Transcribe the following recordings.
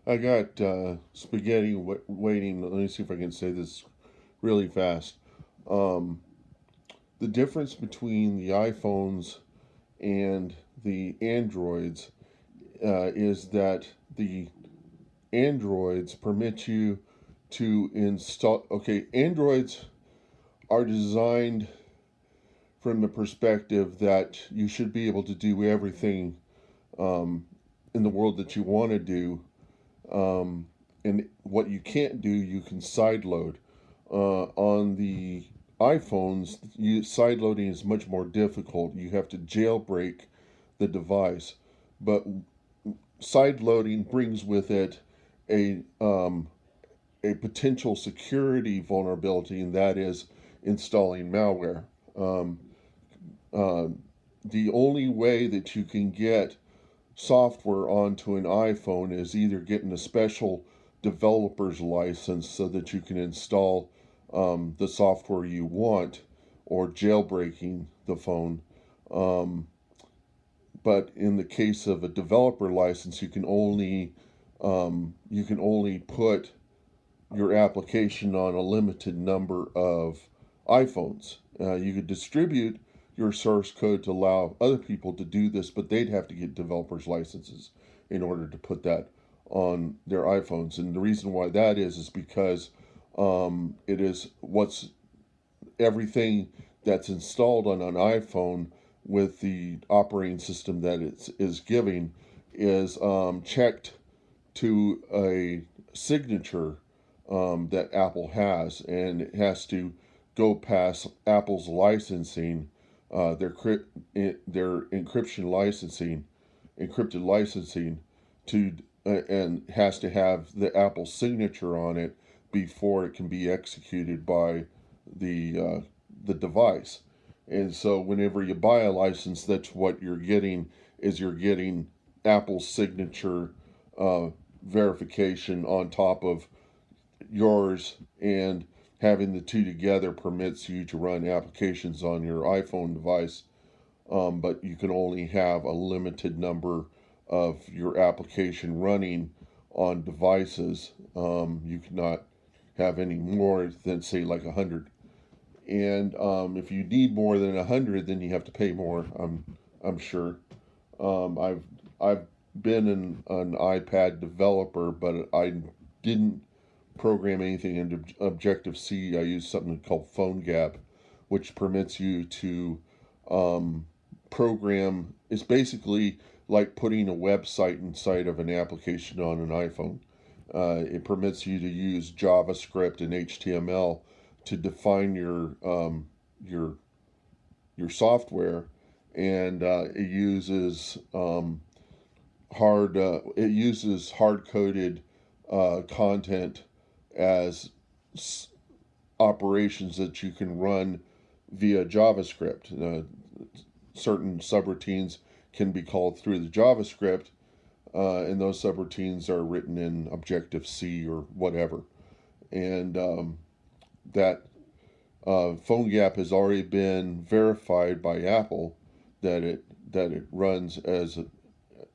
I got spaghetti waiting. Let me see if I can say this really fast. Um, the difference between the iPhones and the Androids is that the Androids permit you to install. Okay, Androids are designed from the perspective that you should be able to do everything um, in the world that you want to do. And what you can't do, you can sideload. On the iPhones, side loading is much more difficult. You have to jailbreak the device, but side loading brings with it a a potential security vulnerability, and that is installing malware. Um, uh, the only way that you can get software onto an iPhone is either getting a special developer's license so that you can install the software you want, or jailbreaking the phone. Um, but in the case of a developer license, you can only put your application on a limited number of iPhones. You could distribute your source code to allow other people to do this, but they'd have to get developers licenses in order to put that on their iPhones. And the reason why that is because it is what's everything that's installed on an iPhone with the operating system that it is giving is checked to a signature that Apple has, and it has to go past Apple's licensing, their encryption licensing, encrypted licensing, to and has to have the Apple signature on it before it can be executed by the device. And so, whenever you buy a license, that's what you're getting, is you're getting Apple's signature uh, verification on top of yours, and having the two together permits you to run applications on your iPhone device, but you can only have a limited number of your application running on devices. You cannot have any more than, say, like 100. And if you need more than 100, then you have to pay more. I'm sure. I've been an iPad developer, but I didn't program anything in Objective C. I use something called PhoneGap, which permits you to um, program. It's basically like putting a website inside of an application on an iPhone. It permits you to use JavaScript and HTML to define your your software, and it uses hard coded content as operations that you can run via JavaScript. Certain subroutines can be called through the JavaScript, and those subroutines are written in Objective C or whatever. And that PhoneGap has already been verified by Apple that it runs as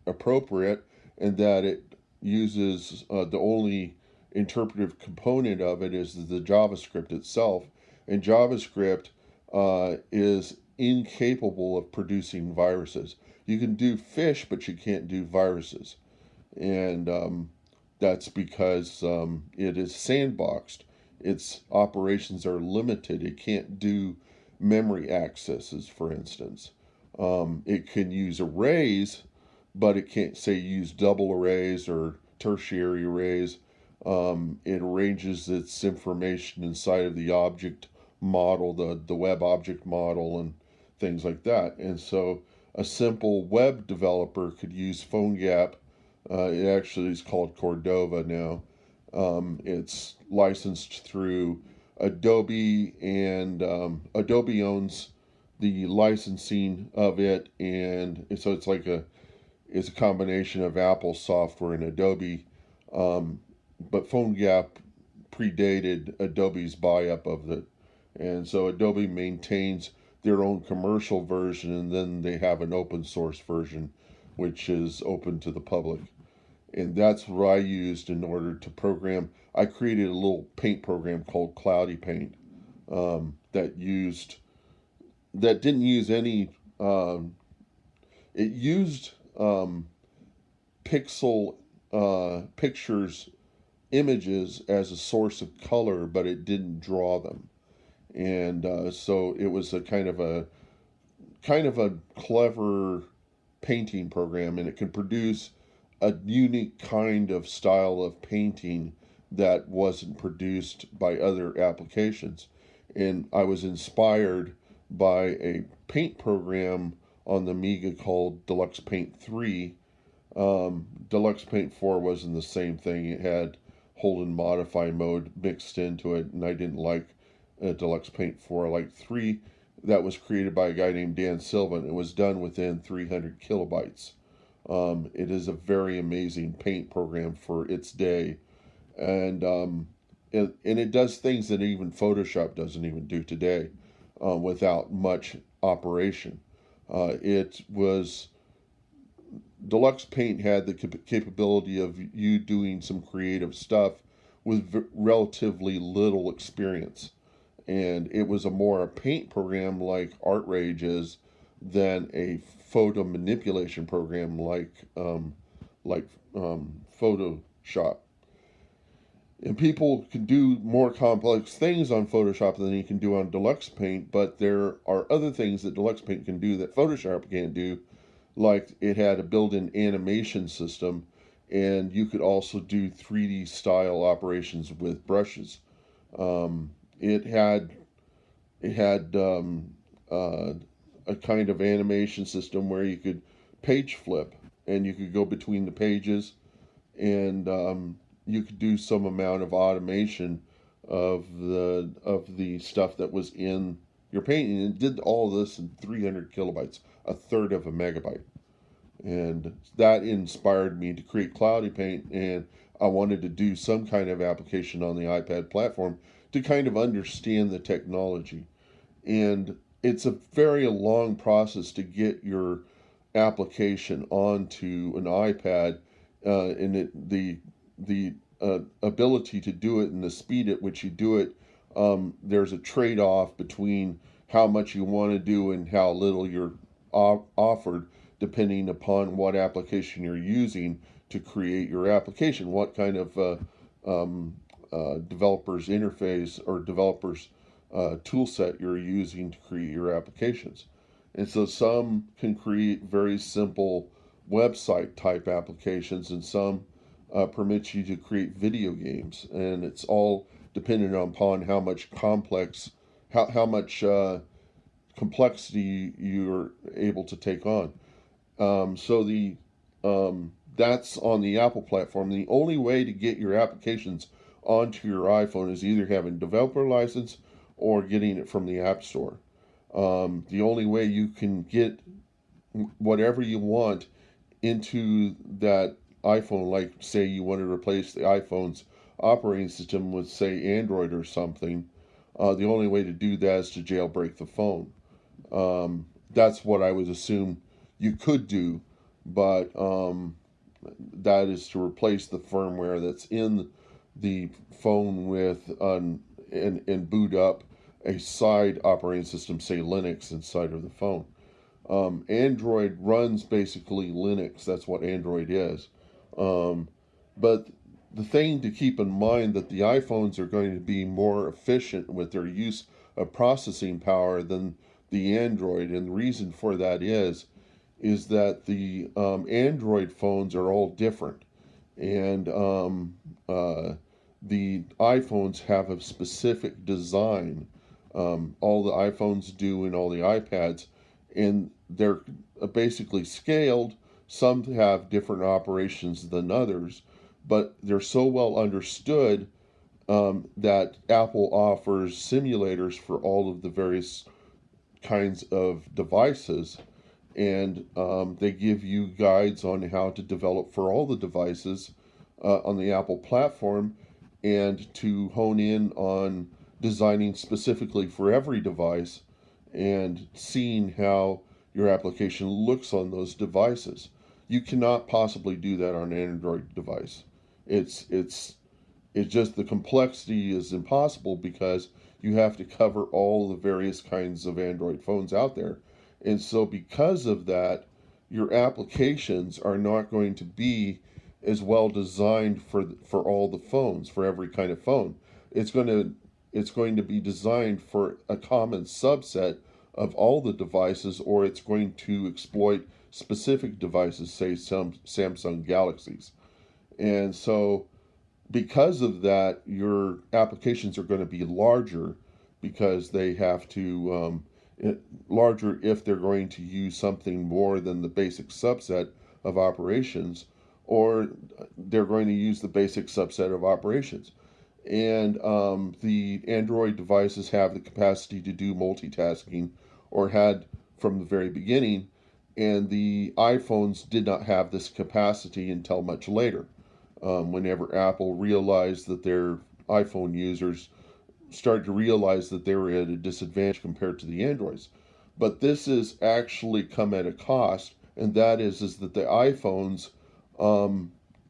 appropriate, and that it uses the only interpretive component of it is the JavaScript itself, and JavaScript is incapable of producing viruses. You can do fish, but you can't do viruses, and that's because it is sandboxed. Its operations are limited. It can't do memory accesses, for instance. It can use arrays, but it can't, say, use double arrays or tertiary arrays. It arranges its information inside of the object model, the web object model, and things like that. And so a simple web developer could use PhoneGap. It actually is called Cordova now. It's licensed through Adobe, and Adobe owns the licensing of it, and so it's a combination of Apple software and Adobe. But PhoneGap predated Adobe's buy up of it, and so Adobe maintains their own commercial version, and then they have an open source version, which is open to the public. And that's what I used in order to program. I created a little paint program called Cloudy Paint, that didn't use any. It used pixel pictures images as a source of color, but it didn't draw them. And so it was a kind of a clever painting program, and it can produce a unique kind of style of painting that wasn't produced by other applications. And I was inspired by a paint program on the Amiga called Deluxe Paint 3. Deluxe Paint 4 wasn't the same thing. It had hold and modify mode mixed into it, and I didn't like Deluxe Paint 4. I liked 3, that was created by a guy named Dan Silva, and it was done within 300 kilobytes. It is a very amazing paint program for its day, and it does things that even Photoshop doesn't even do today, without much operation. It was Deluxe Paint had the capability of you doing some creative stuff with relatively little experience, and it was a paint program like ArtRage is than a photo manipulation program like Photoshop. And people can do more complex things on Photoshop than you can do on Deluxe Paint, but there are other things that Deluxe Paint can do that Photoshop can't do, like it had a built-in animation system, and you could also do 3D style operations with brushes. It had a kind of animation system where you could page flip, and you could go between the pages, and you could do some amount of automation of the stuff that was in your painting. And it did all this in 300 kilobytes, a third of a megabyte. And that inspired me to create Cloudy Paint, and I wanted to do some kind of application on the iPad platform to kind of understand the technology. And it's a very long process to get your application onto an iPad, and the ability to do it and the speed at which you do it. There's a trade-off between how much you want to do and how little you're offered, depending upon what application you're using to create your application, what kind of developer's interface or developer's tool set you're using to create your applications. And so some can create very simple website type applications, and some permit you to create video games. And it's all dependent upon how much complexity you're able to take on. So that's on the Apple platform. The only way to get your applications onto your iPhone is either having a developer license or getting it from the App Store. The only way you can get whatever you want into that iPhone, like say you want to replace the iPhone's operating system with, say, Android or something, the only way to do that is to jailbreak the phone. That's what I would assume you could do, but that is to replace the firmware that's in the phone with and boot up a side operating system, say Linux, inside of the phone. Android runs basically Linux. That's what Android is. But the thing to keep in mind that the iPhones are going to be more efficient with their use of processing power than the Android, and the reason for that is that the Android phones are all different, and the iPhones have a specific design. All the iPhones do, and all the iPads, and they're basically scaled. Some have different operations than others, but they're so well understood that Apple offers simulators for all of the various kinds of devices, and they give you guides on how to develop for all the devices on the Apple platform, and to hone in on designing specifically for every device and seeing how your application looks on those devices. You cannot possibly do that on an Android device. It's just the complexity is impossible because you have to cover all the various kinds of Android phones out there. And so because of that, your applications are not going to be as well designed for all the phones, for every kind of phone. It's going to it's going to be designed for a common subset of all the devices, or it's going to exploit specific devices, say some Samsung Galaxies. And so because of that, your applications are going to be larger because they have to larger if they're going to use something more than the basic subset of operations, or they're going to use the basic subset of operations. And the Android devices have the capacity to do multitasking, or had from the very beginning, and the iPhones did not have this capacity until much later. Whenever Apple realized that their iPhone users started to realize that they were at a disadvantage compared to the Androids. But this has actually come at a cost, and that is that the iPhones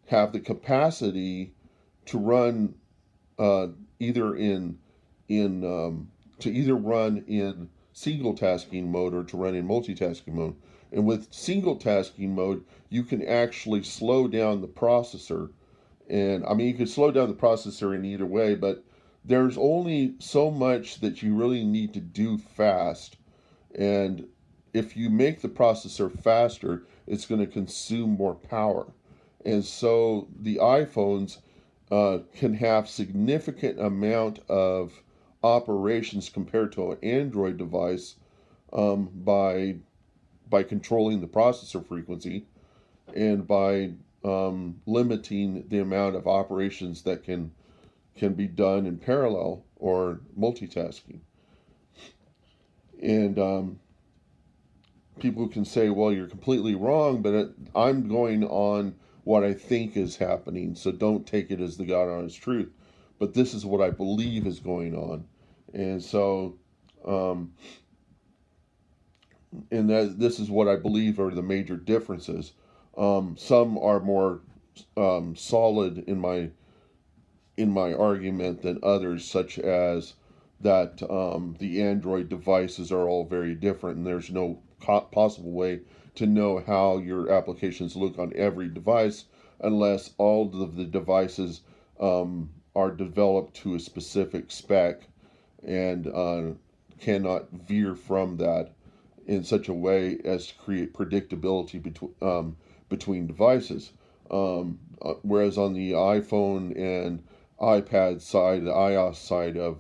have the capacity to run either to either run in single tasking mode or to run in multitasking mode. And with single tasking mode, you can actually slow down the processor. And I mean, you can slow down the processor in either way, but there's only so much that you really need to do fast. And if you make the processor faster, it's going to consume more power. And so the iPhones can have significant amount of operations compared to an Android device by controlling the processor frequency and by limiting the amount of operations that can be done in parallel or multitasking. And people can say, well, you're completely wrong, but I'm going on what I think is happening, so don't take it as the God honest truth. But this is what I believe is going on. And so, this is what I believe are the major differences. Some are more solid in my argument than others, such as that the Android devices are all very different, and there's no possible way to know how your applications look on every device unless all of the devices are developed to a specific spec and cannot veer from that in such a way as to create predictability between devices. Whereas on the iPhone and iPad side, the iOS side of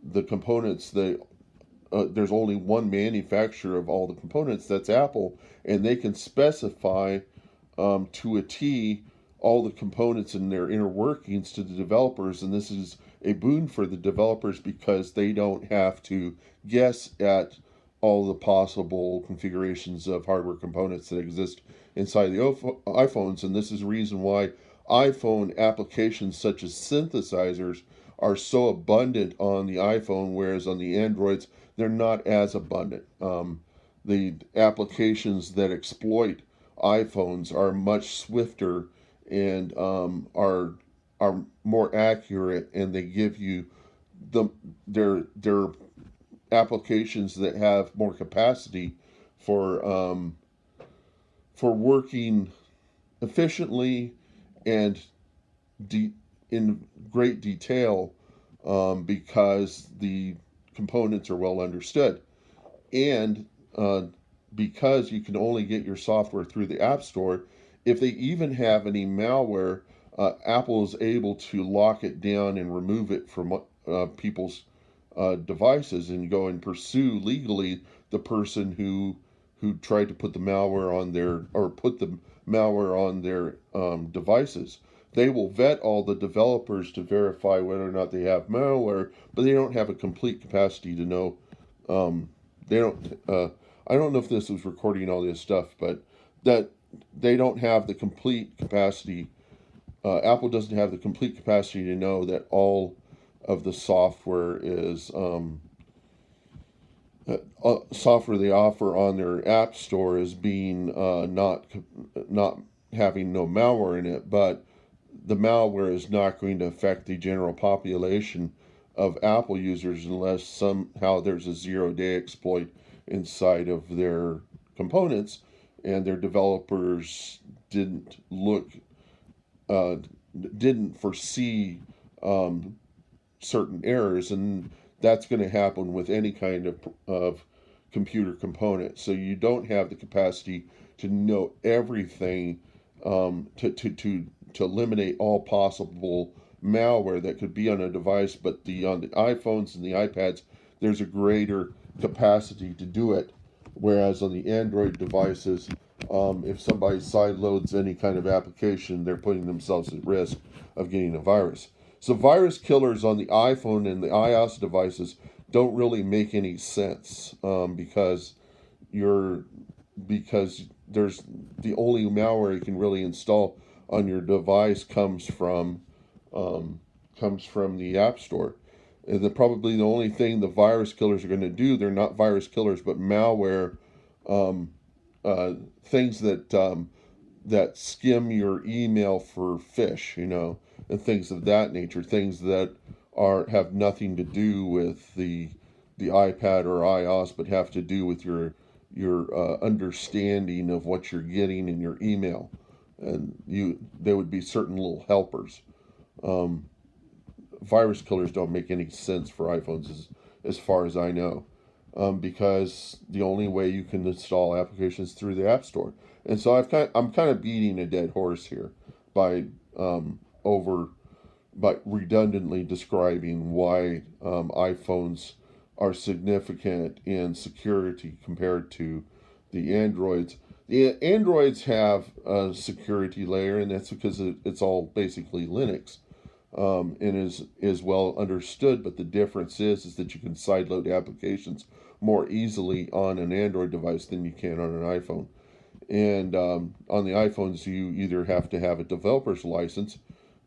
the components, there's only one manufacturer of all the components, that's Apple, and they can specify to a T all the components and their inner workings to the developers, and this is a boon for the developers because they don't have to guess at all the possible configurations of hardware components that exist inside the iPhones, and this is the reason why iPhone applications such as synthesizers are so abundant on the iPhone, whereas on the Androids they're not as abundant. The applications that exploit iPhones are much swifter and are more accurate, and they give you their applications that have more capacity for working efficiently and in great detail because the components are well understood, and because you can only get your software through the App Store. If they even have any malware, Apple is able to lock it down and remove it from people's devices and go and pursue legally the person who tried to put the malware on their devices. They will vet all the developers to verify whether or not they have malware, but they don't have a complete capacity to know. They don't. I don't know if this was recording all this stuff, but that they don't have the complete capacity. Apple doesn't have the complete capacity to know that all of the software is software they offer on their app store as being not having no malware in it, but the malware is not going to affect the general population of Apple users unless somehow there's a zero-day exploit inside of their components, and their developers uh, didn't foresee certain errors, and that's going to happen with any kind of computer component. So you don't have the capacity to know everything, to eliminate all possible malware that could be on a device. But on the iPhones and the iPads, there's a greater capacity to do it. Whereas on the Android devices, if somebody sideloads any kind of application, they're putting themselves at risk of getting a virus. So virus killers on the iPhone and the iOS devices don't really make any sense, you're because there's the only malware you can really install on your device comes from the App Store. And probably the only thing the virus killers are going to do, they're not virus killers, but malware, um, things that skim your email for fish, and things of that nature, things that have nothing to do with the iPad or iOS, but have to do with your understanding of what you're getting in your email, and there would be certain little helpers. Um, Virus killers don't make any sense for iPhones as far as I know, because the only way you can install applications through the App Store. And so I'm kind of beating a dead horse here by over by redundantly describing why iPhones are significant in security compared to the Androids. The Androids have a security layer, and that's because it's all basically Linux, and is well understood. But the difference is that you can sideload applications more easily on an Android device than you can on an iPhone. And on the iPhones, you either have to have a developer's license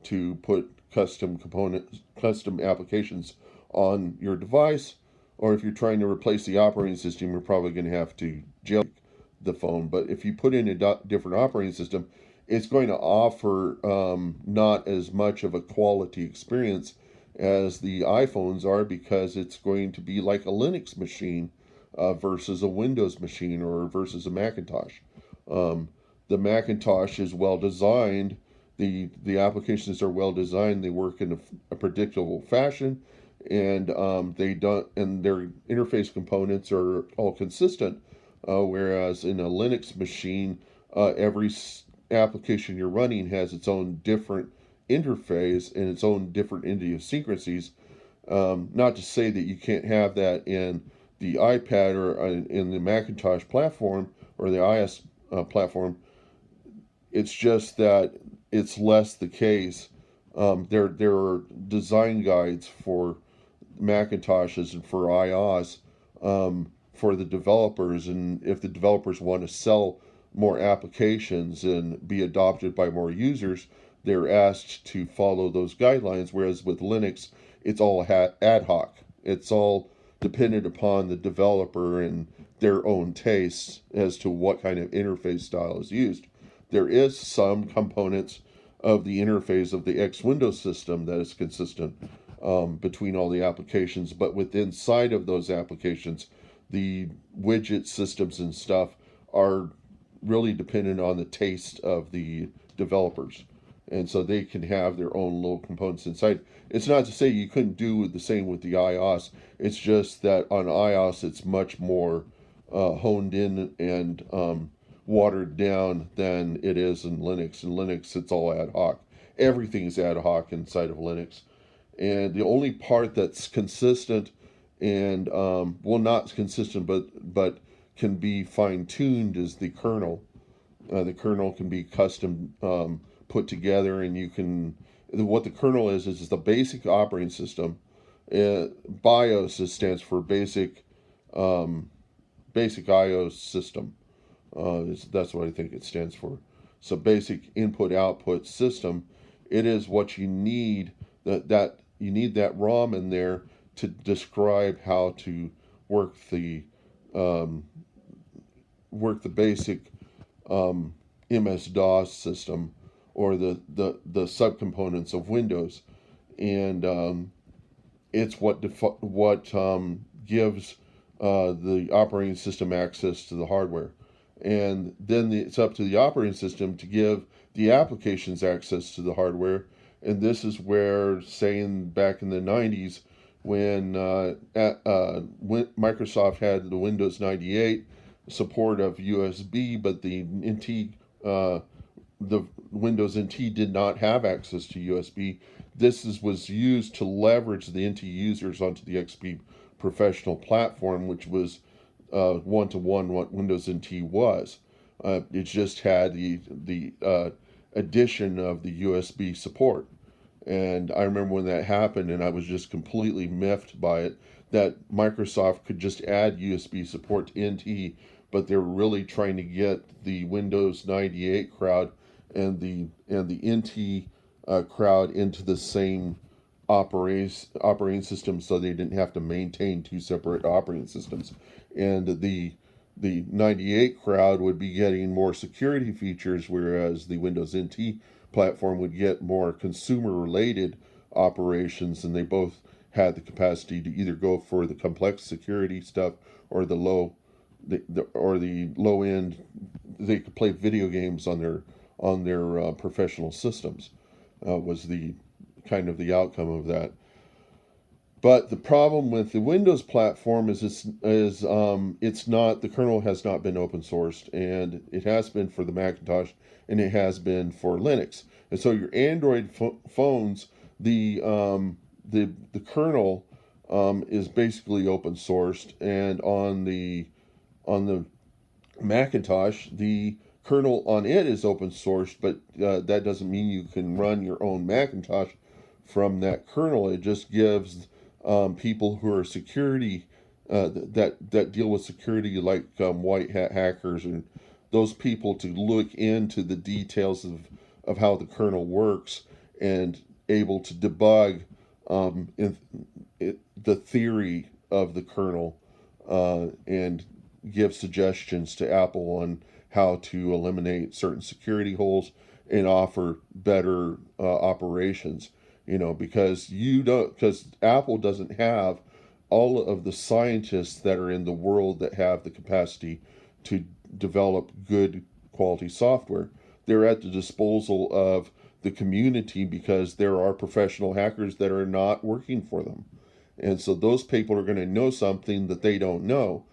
to put custom applications on your device, or if you're trying to replace the operating system, you're probably going to have to jailbreak the phone. But if you put in a different operating system, it's going to offer not as much of a quality experience as the iPhones are, because it's going to be like a Linux machine versus a Windows machine or versus a Macintosh. Um, the Macintosh is well designed. The applications are well designed. They work in a predictable fashion, and they don't. And their interface components are all consistent. Whereas in a Linux machine, every application you're running has its own different interface and its own different idiosyncrasies. Not to say that you can't have that in the iPad or in the Macintosh platform or the iOS platform. It's just that it's less the case. There are design guides for Macintoshes and for iOS, for the developers, and if the developers want to sell more applications and be adopted by more users, they're asked to follow those guidelines. Whereas with Linux, it's all ad hoc. It's all dependent upon the developer and their own tastes as to what kind of interface style is used. There is some components of the interface of the X Windows system that is consistent between all the applications, but within inside of those applications, the widget systems and stuff are really dependent on the taste of the developers. And so they can have their own little components inside. It's not to say you couldn't do the same with the iOS. It's just that on iOS it's much more honed in and watered down than it is in Linux. In Linux, it's all ad hoc. Everything's ad hoc inside of Linux. And the only part that's consistent and well, not consistent, but can be fine tuned is the kernel. The kernel can be custom put together, and you can. What the kernel is the basic operating system. BIOS stands for um, basic IO system. That's what I think it stands for. So basic input output system. It is what you need. That you need that ROM in there to describe how to work um, work the basic MS-DOS system or the subcomponents of Windows, and it's what gives the operating system access to the hardware, and then it's up to the operating system to give the applications access to the hardware. And this is where, saying back in the 90s, when Microsoft had the Windows 98 support of USB, but the Windows NT did not have access to USB. Was used to leverage the NT users onto the XP Professional platform, which was one to one what Windows NT was. It just had the addition of the USB support. And I remember when that happened, and I was just completely miffed by it, that Microsoft could just add USB support to NT, but they're really trying to get the Windows 98 crowd and the NT crowd into the same operating system, so they didn't have to maintain two separate operating systems. And the 98 crowd would be getting more security features, whereas the Windows NT platform would get more consumer related operations, and they both had the capacity to either go for the complex security stuff or the low end. They could play video games on their professional systems. Was the kind of the outcome of that. But the problem with the Windows platform is it's not, the kernel has not been open sourced, and it has been for the Macintosh, and it has been for Linux. And so your Android phones, the kernel is basically open sourced, and on the Macintosh, the kernel on it is open sourced, but that doesn't mean you can run your own Macintosh from that kernel. It just gives people who are security that deal with security, like white hat hackers and those people, to look into the details of how the kernel works and able to debug the theory of the kernel and give suggestions to Apple on how to eliminate certain security holes and offer better operations. Because Apple doesn't have all of the scientists that are in the world that have the capacity to develop good quality software. They're at the disposal of the community because there are professional hackers that are not working for them. And so those people are going to know something that they don't know.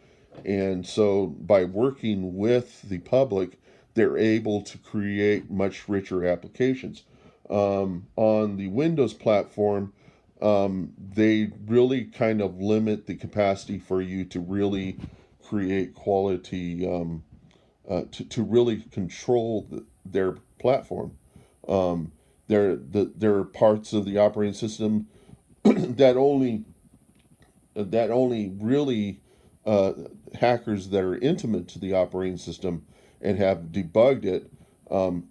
And so by working with the public, they're able to create much richer applications. On the Windows platform, they really kind of limit the capacity for you to really create quality, to really control their platform. There are parts of the operating system that only really hackers that are intimate to the operating system and have debugged it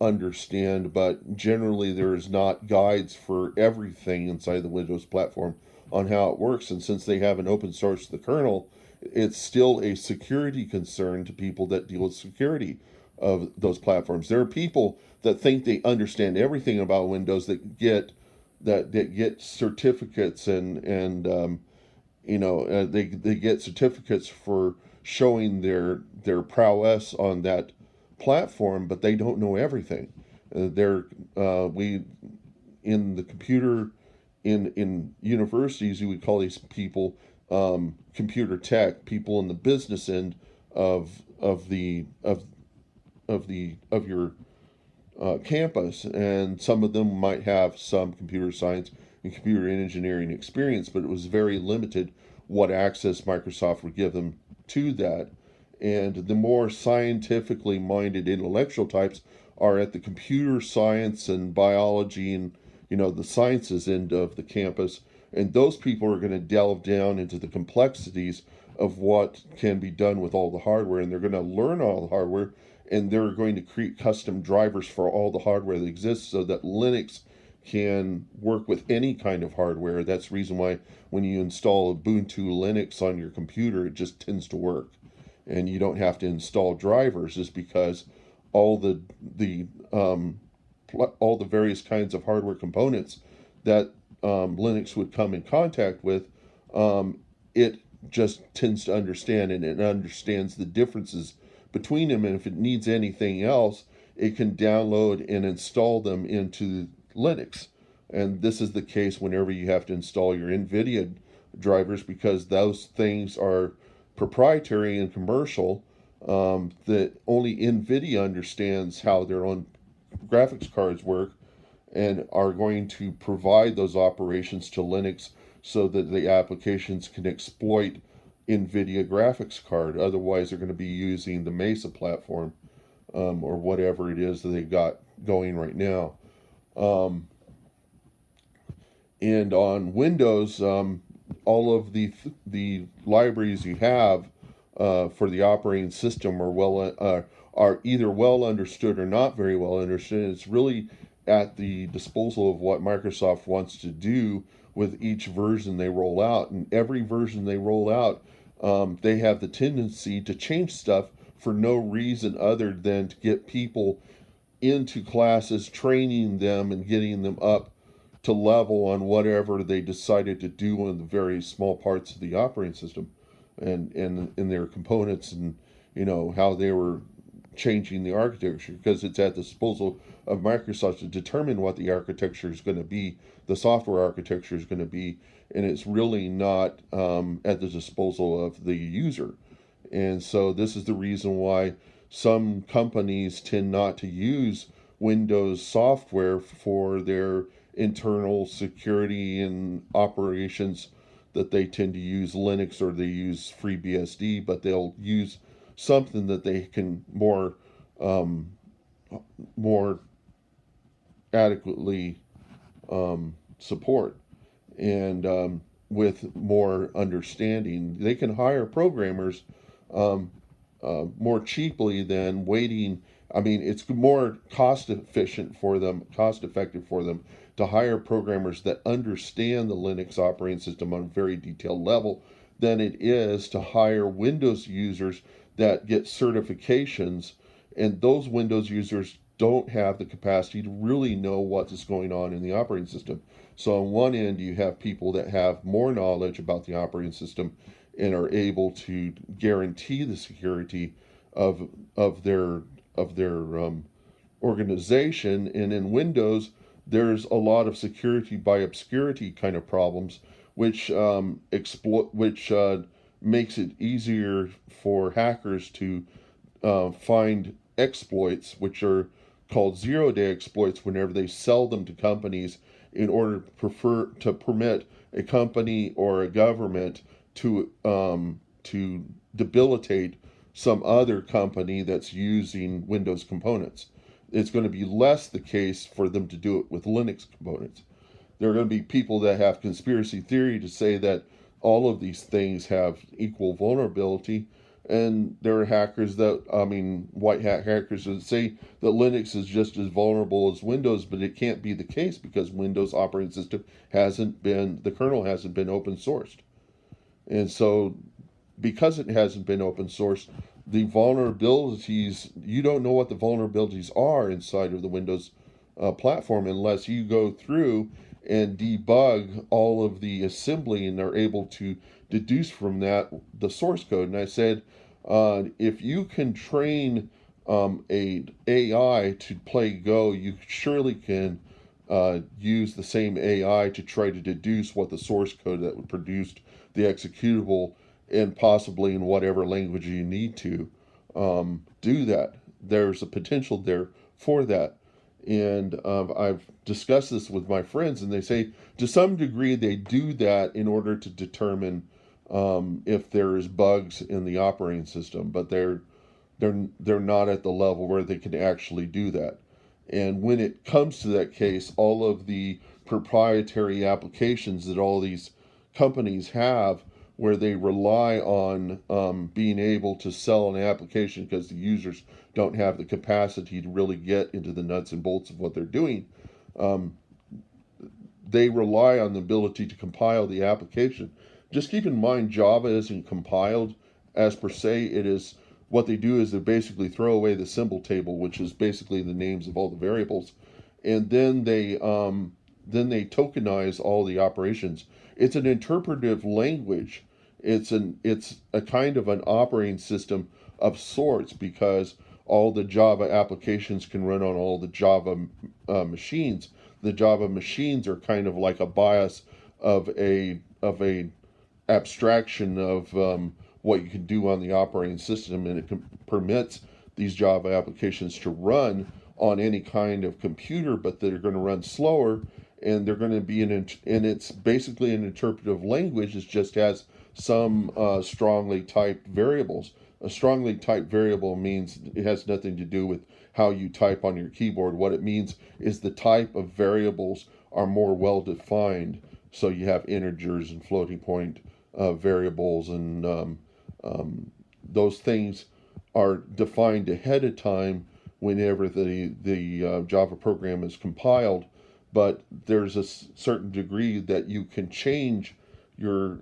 understand, but generally there is not guides for everything inside the Windows platform on how it works. And since they haven't open sourced the kernel, it's still a security concern to people that deal with security of those platforms. There are people that think they understand everything about Windows that get certificates and they get certificates for showing their prowess on that platform, but they don't know everything. We in the computer in universities, you would call these people computer tech people in the business end of your campus, and some of them might have some computer science and computer engineering experience, but it was very limited what access Microsoft would give them to that. And the more scientifically minded intellectual types are at the computer science and biology and the sciences end of the campus, and those people are going to delve down into the complexities of what can be done with all the hardware, and they're going to learn all the hardware, and they're going to create custom drivers for all the hardware that exists so that Linux can work with any kind of hardware. That's the reason why when you install Ubuntu Linux on your computer, it just tends to work. and you don't have to install drivers, is because all the all the various kinds of hardware components that Linux would come in contact with, it just tends to understand, and it understands the differences between them. And if it needs anything else, it can download and install them into Linux. And this is the case whenever you have to install your NVIDIA drivers, because those things are proprietary and commercial. That only NVIDIA understands how their own graphics cards work, and are going to provide those operations to Linux so that the applications can exploit NVIDIA graphics card. Otherwise, they're going to be using the Mesa platform, or whatever it is that they got going right now. And on Windows, all of the libraries you have for the operating system are either well understood or not very well understood. It's really at the disposal of what Microsoft wants to do with each version they roll out. And every version they roll out, they have the tendency to change stuff for no reason other than to get people into classes, training them, and getting them up to level on whatever they decided to do in the very small parts of the operating system, and in their components, and how they were changing the architecture, because it's at the disposal of Microsoft to determine what the architecture is going to be, the software architecture is going to be, and it's really not at the disposal of the user. And so this is the reason why some companies tend not to use Windows software for their internal security and operations, that they tend to use Linux or they use FreeBSD, but they'll use something that they can more adequately support, and with more understanding. They can hire programmers more cheaply than waiting. I mean, it's more cost effective for them to hire programmers that understand the Linux operating system on a very detailed level than it is to hire Windows users that get certifications, and those Windows users don't have the capacity to really know what is going on in the operating system. So on one end, you have people that have more knowledge about the operating system and are able to guarantee the security of their organization. And in Windows, there's a lot of security by obscurity kind of problems, which makes it easier for hackers to find exploits, which are called zero-day exploits, whenever they sell them to companies in order to permit a company or a government to debilitate some other company that's using Windows components. It's going to be less the case for them to do it with Linux components. There are going to be people that have conspiracy theory to say that all of these things have equal vulnerability, and there are hackers white hat hackers that say that Linux is just as vulnerable as Windows, but it can't be the case, because Windows operating system the kernel hasn't been open sourced. And so, because it hasn't been open source, the vulnerabilities, you don't know what the vulnerabilities are inside of the Windows platform unless you go through and debug all of the assembly and are able to deduce from that the source code. And I said, if you can train a AI to play Go, you surely can use the same AI to try to deduce what the source code that would produce the executable, and possibly in whatever language you need to do that. There's a potential there for that. And I've discussed this with my friends, and they say to some degree they do that in order to determine if there is bugs in the operating system, but they're not at the level where they can actually do that. And when it comes to that case, all of the proprietary applications that all these companies have, where they rely on being able to sell an application because the users don't have the capacity to really get into the nuts and bolts of what they're doing, they rely on the ability to compile the application. Just keep in mind, Java isn't compiled as per se. It is what they do is they basically throw away the symbol table, which is basically the names of all the variables, and then they tokenize all the operations. It's an interpretive language. It's a kind of an operating system of sorts, because all the Java applications can run on all the Java machines. The Java machines are kind of like a bias of a abstraction of what you can do on the operating system, and permits these Java applications to run on any kind of computer, but they're going to run slower, and they're going to be and it's basically an interpretive language. It just has some strongly typed variables. A strongly typed variable means it has nothing to do with how you type on your keyboard. What it means is the type of variables are more well defined. So you have integers and floating point variables, and those things are defined ahead of time whenever the Java program is compiled. But there's a certain degree that you can change your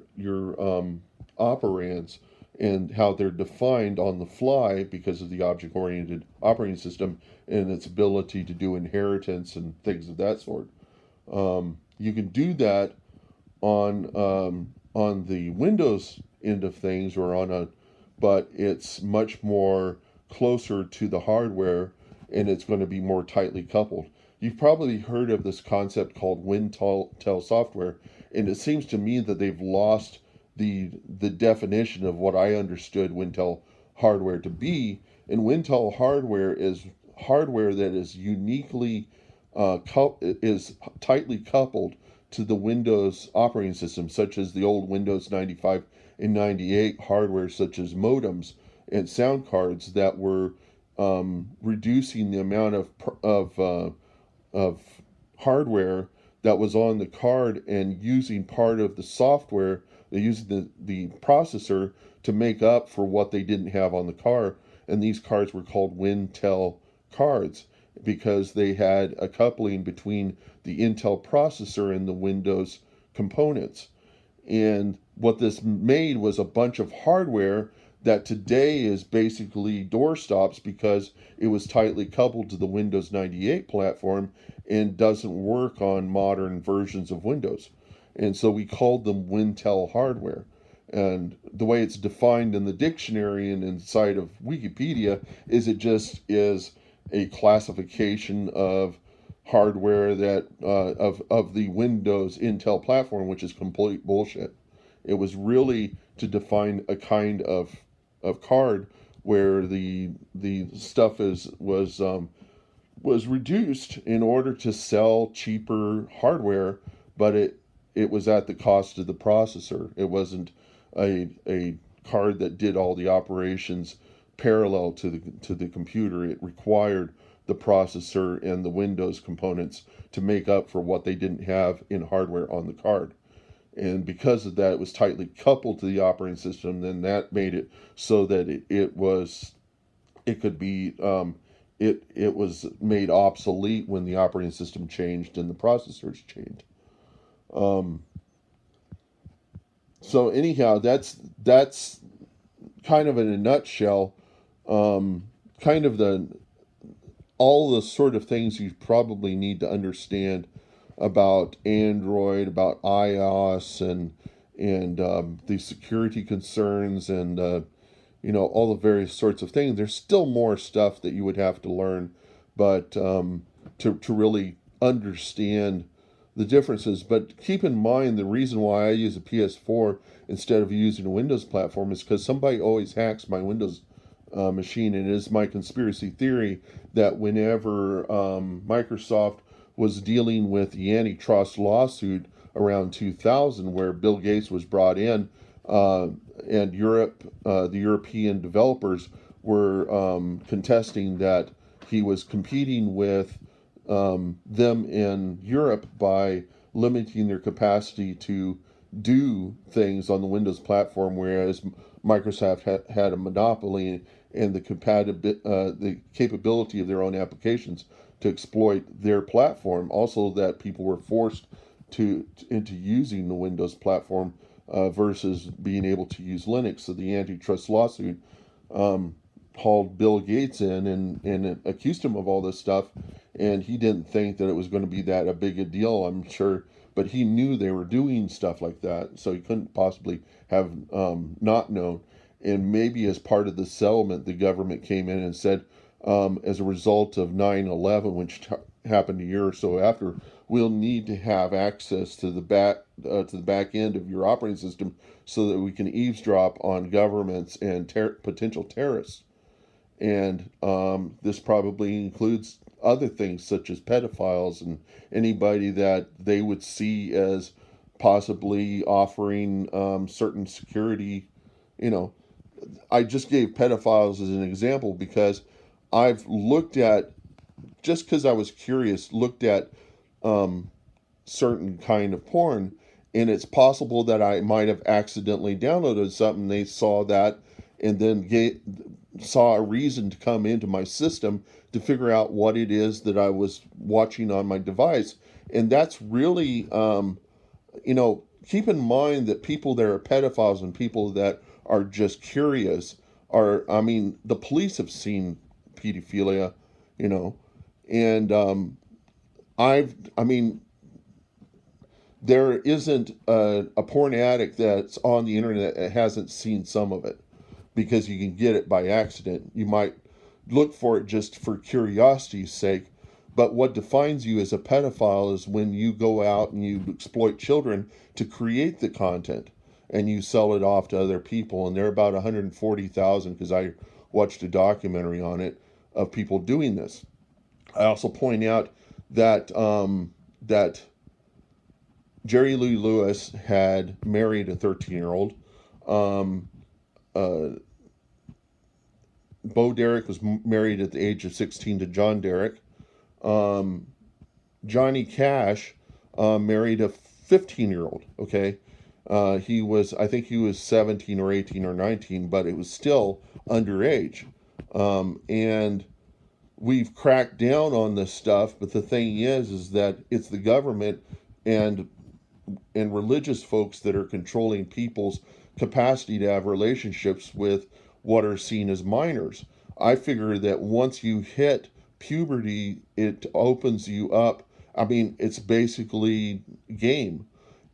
operands and how they're defined on the fly because of the object-oriented operating system and its ability to do inheritance and things of that sort. You can do that on the Windows end of things, but it's much more closer to the hardware, and it's going to be more tightly coupled. You've probably heard of this concept called Wintel software, and it seems to me that they've lost the definition of what I understood Wintel hardware to be. And Wintel hardware is hardware that is uniquely is tightly coupled to the Windows operating system, such as the old Windows 95 and 98 hardware, such as modems and sound cards, that were reducing the amount of hardware that was on the card, and using part of the software. They used the processor to make up for what they didn't have on the car, and these cards were called Wintel cards because they had a coupling between the Intel processor and the Windows components. And what this made was a bunch of hardware that today is basically doorstops because it was tightly coupled to the Windows 98 platform and doesn't work on modern versions of Windows. And so we called them Wintel hardware. And the way it's defined in the dictionary and inside of Wikipedia is it just is a classification of hardware that of the Windows Intel platform, which is complete bullshit. It was really to define a kind of card where the stuff was reduced in order to sell cheaper hardware, but it was at the cost of the processor. It wasn't a card that did all the operations parallel to the computer. It required the processor and the Windows components to make up for what they didn't have in hardware on the card. And because of that, it was tightly coupled to the operating system. Then that made it so that it was made obsolete when the operating system changed and the processors changed. So anyhow, that's kind of in a nutshell, kind of all the sort of things you probably need to understand about Android, about iOS, and the security concerns, and all the various sorts of things. There's still more stuff that you would have to learn, but to really understand the differences. But keep in mind, the reason why I use a PS4 instead of using a Windows platform is because somebody always hacks my Windows machine, and it is my conspiracy theory that whenever Microsoft was dealing with the antitrust lawsuit around 2000, where Bill Gates was brought in, and Europe, the European developers were contesting that he was competing with them in Europe by limiting their capacity to do things on the Windows platform, whereas Microsoft had a monopoly and the capability of their own applications to exploit their platform. Also, that people were forced into using the Windows platform versus being able to use Linux. So the antitrust lawsuit um, hauled Bill Gates in and accused him of all this stuff, and he didn't think that it was going to be that a big a deal, I'm sure, but he knew they were doing stuff like that, so he couldn't possibly have not known. And maybe as part of the settlement, the government came in and said, as a result of 9/11, which happened a year or so after, we'll need to have access to the back end of your operating system so that we can eavesdrop on governments and potential terrorists. And this probably includes other things such as pedophiles and anybody that they would see as possibly offering certain security. You know, I just gave pedophiles as an example because I've looked at, just because I was curious, looked at um, certain kind of porn, and it's possible that I might have accidentally downloaded something. They saw that, and then saw a reason to come into my system to figure out what it is that I was watching on my device, and that's really, keep in mind that people that are pedophiles and people that are just curious are, I mean, the police have seen pedophilia, you know, and I mean, there isn't a porn addict that's on the internet that hasn't seen some of it because you can get it by accident. You might look for it just for curiosity's sake, but what defines you as a pedophile is when you go out and you exploit children to create the content and you sell it off to other people. And there are about 140,000, because I watched a documentary on it, of people doing this. I also point out that that Jerry Lee Lewis had married a 13-year-old. Um, uh, Bo Derek was married at the age of 16 to John Derek. Um, Johnny Cash married a 15-year-old. Okay, I think he was 17 or 18 or 19, but it was still underage. And we've cracked down on this stuff, but the thing is that it's the government and religious folks that are controlling people's capacity to have relationships with what are seen as minors. I figure that once you hit puberty, it opens you up. I mean, it's basically game.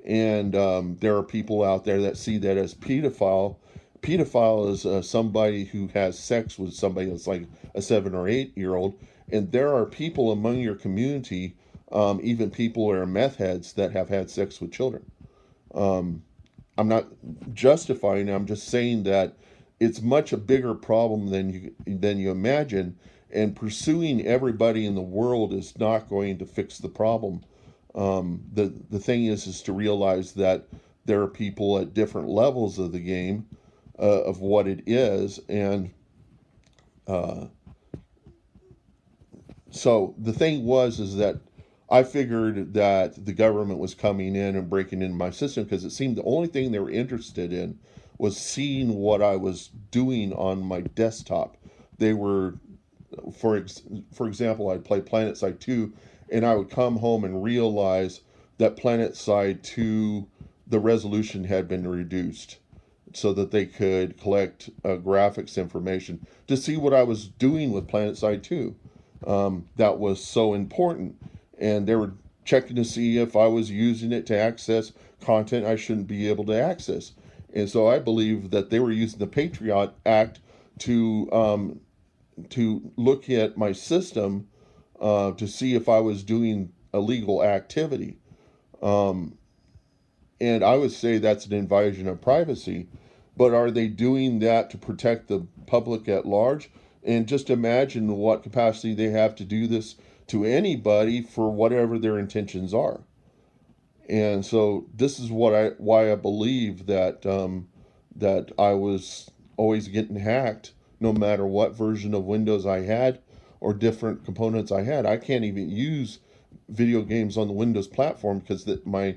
And there are people out there that see that as pedophile. Pedophile is somebody who has sex with somebody that's like a 7 or 8 year old. And there are people among your community, even people who are meth heads, that have had sex with children. Um, I'm not justifying it, I'm just saying that it's much a bigger problem than you imagine, and pursuing everybody in the world is not going to fix the problem. The thing is to realize that there are people at different levels of the game, of what it is, and uh, so the thing is that I figured that the government was coming in and breaking into my system because it seemed the only thing they were interested in was seeing what I was doing on my desktop. They were, for example, I'd play PlanetSide 2, and I would come home and realize that PlanetSide 2, the resolution had been reduced so that they could collect graphics information to see what I was doing with PlanetSide 2. That was so important. And they were checking to see if I was using it to access content I shouldn't be able to access. And so I believe that they were using the Patriot Act to look at my system to see if I was doing illegal activity. Um, and I would say that's an invasion of privacy. But are they doing that to protect the public at large? And just imagine what capacity they have to do this to anybody for whatever their intentions are. And so this is why I believe that I was always getting hacked, no matter what version of Windows I had or different components I had. I can't even use video games on the Windows platform because my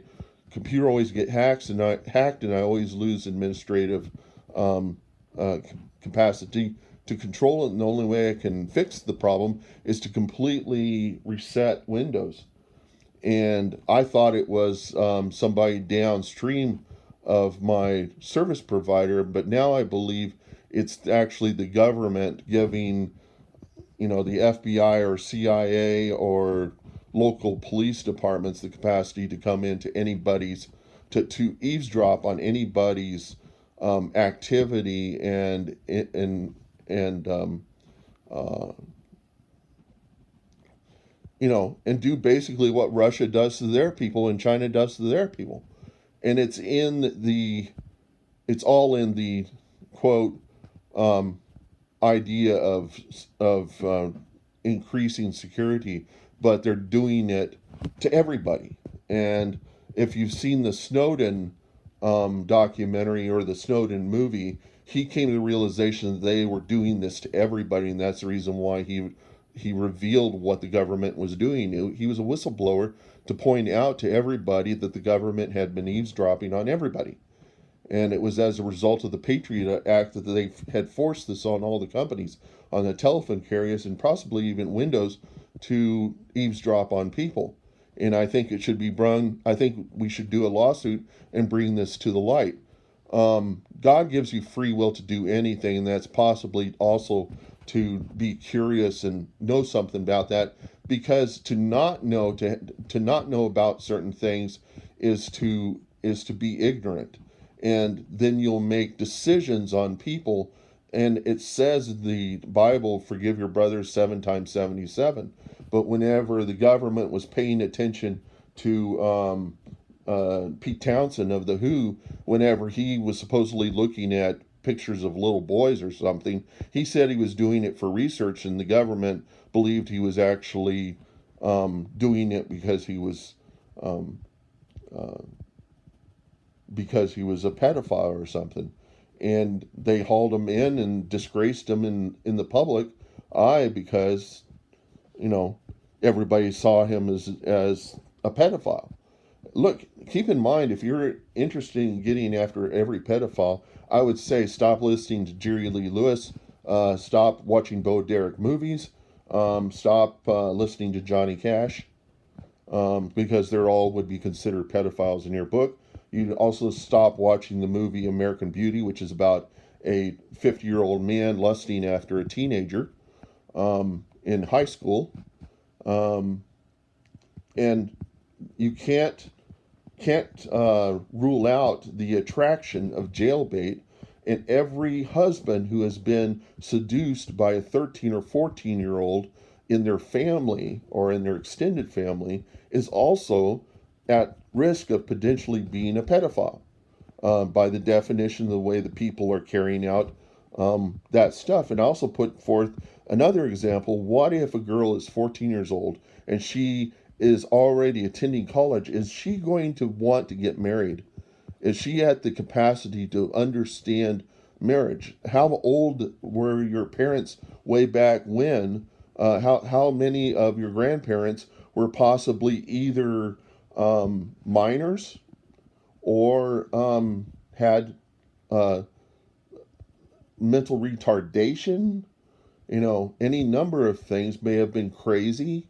computer always get hacked, and I always lose administrative um, uh, capacity to control it. And the only way I can fix the problem is to completely reset Windows. And I thought it was somebody downstream of my service provider, but now I believe it's actually the government giving, the FBI or CIA or local police departments the capacity to come into anybody's, to eavesdrop on anybody's activity and uh, and do basically what Russia does to their people and China does to their people. And it's all in the quote um, idea of increasing security, but they're doing it to everybody. And if you've seen the Snowden documentary or the Snowden movie, he came to the realization that they were doing this to everybody, and that's the reason why he revealed what the government was doing. He was a whistleblower to point out to everybody that the government had been eavesdropping on everybody. And it was as a result of the Patriot Act that they had forced this on all the companies, on the telephone carriers, and possibly even Windows to eavesdrop on people. And I think it should be I think we should do a lawsuit and bring this to the light. God gives you free will to do anything, and that's possibly also to be curious and know something about that. Because to not know about certain things is to be ignorant, and then you'll make decisions on people. And it says in the Bible, forgive your brothers 7 times 77. But whenever the government was paying attention to Pete Townsend of The Who, whenever he was supposedly looking at pictures of little boys or something, he said he was doing it for research, and the government believed he was actually doing it um, uh, because he was a pedophile or something. And they hauled him in and disgraced him in the public eye because, you know, everybody saw him as a pedophile. Look, keep in mind, if you're interested in getting after every pedophile, I would say stop listening to Jerry Lee Lewis, stop watching Bo Derek movies, stop listening to Johnny Cash, because they're all would be considered pedophiles in your book. You'd also stop watching the movie American Beauty, which is about a 50-year-old man lusting after a teenager in high school. Um, and you can't rule out the attraction of jailbait. And every husband who has been seduced by a 13 or 14-year-old in their family or in their extended family is also at risk of potentially being a pedophile, by the definition of the way that people are carrying out that stuff. And I also put forth another example. What if a girl is 14 years old and she is already attending college? Is she going to want to get married? Is she at the capacity to understand marriage? How old were your parents way back when? How many of your grandparents were possibly either minors or had uh, mental retardation? Any number of things, may have been crazy.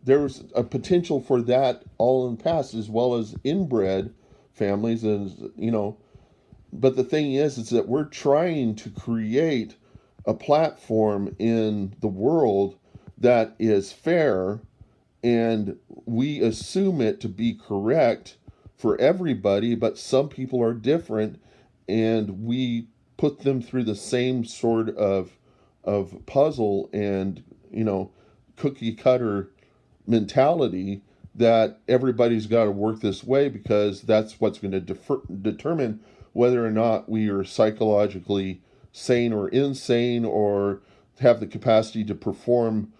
There was a potential for that all in the past, as well as inbred families. And but the thing is that we're trying to create a platform in the world that is fair, and we assume it to be correct for everybody, but some people are different, and we put them through the same sort of puzzle and cookie cutter mentality, that everybody's got to work this way because that's what's going to determine whether or not we are psychologically sane or insane, or have the capacity to perform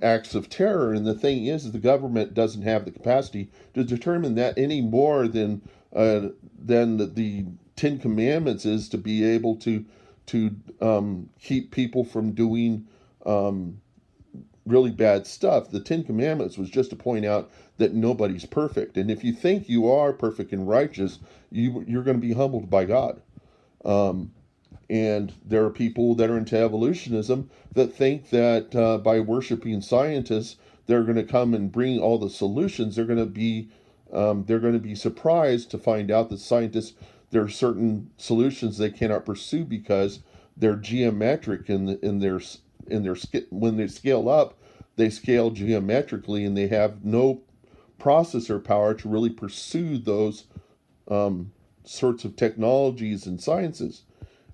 acts of terror. And the thing is the government doesn't have the capacity to determine that any more than the Ten Commandments is to be able to keep people from doing really bad stuff. The Ten Commandments was just to point out that nobody's perfect, and if you think you are perfect and righteous, you're going to be humbled by God. Um, and there are people that are into evolutionism that think that by worshiping scientists, they're going to come and bring all the solutions. They're going to be they're going to be surprised to find out that scientists, there are certain solutions they cannot pursue because they're geometric when they scale up, they scale geometrically, and they have no processor power to really pursue those sorts of technologies and sciences.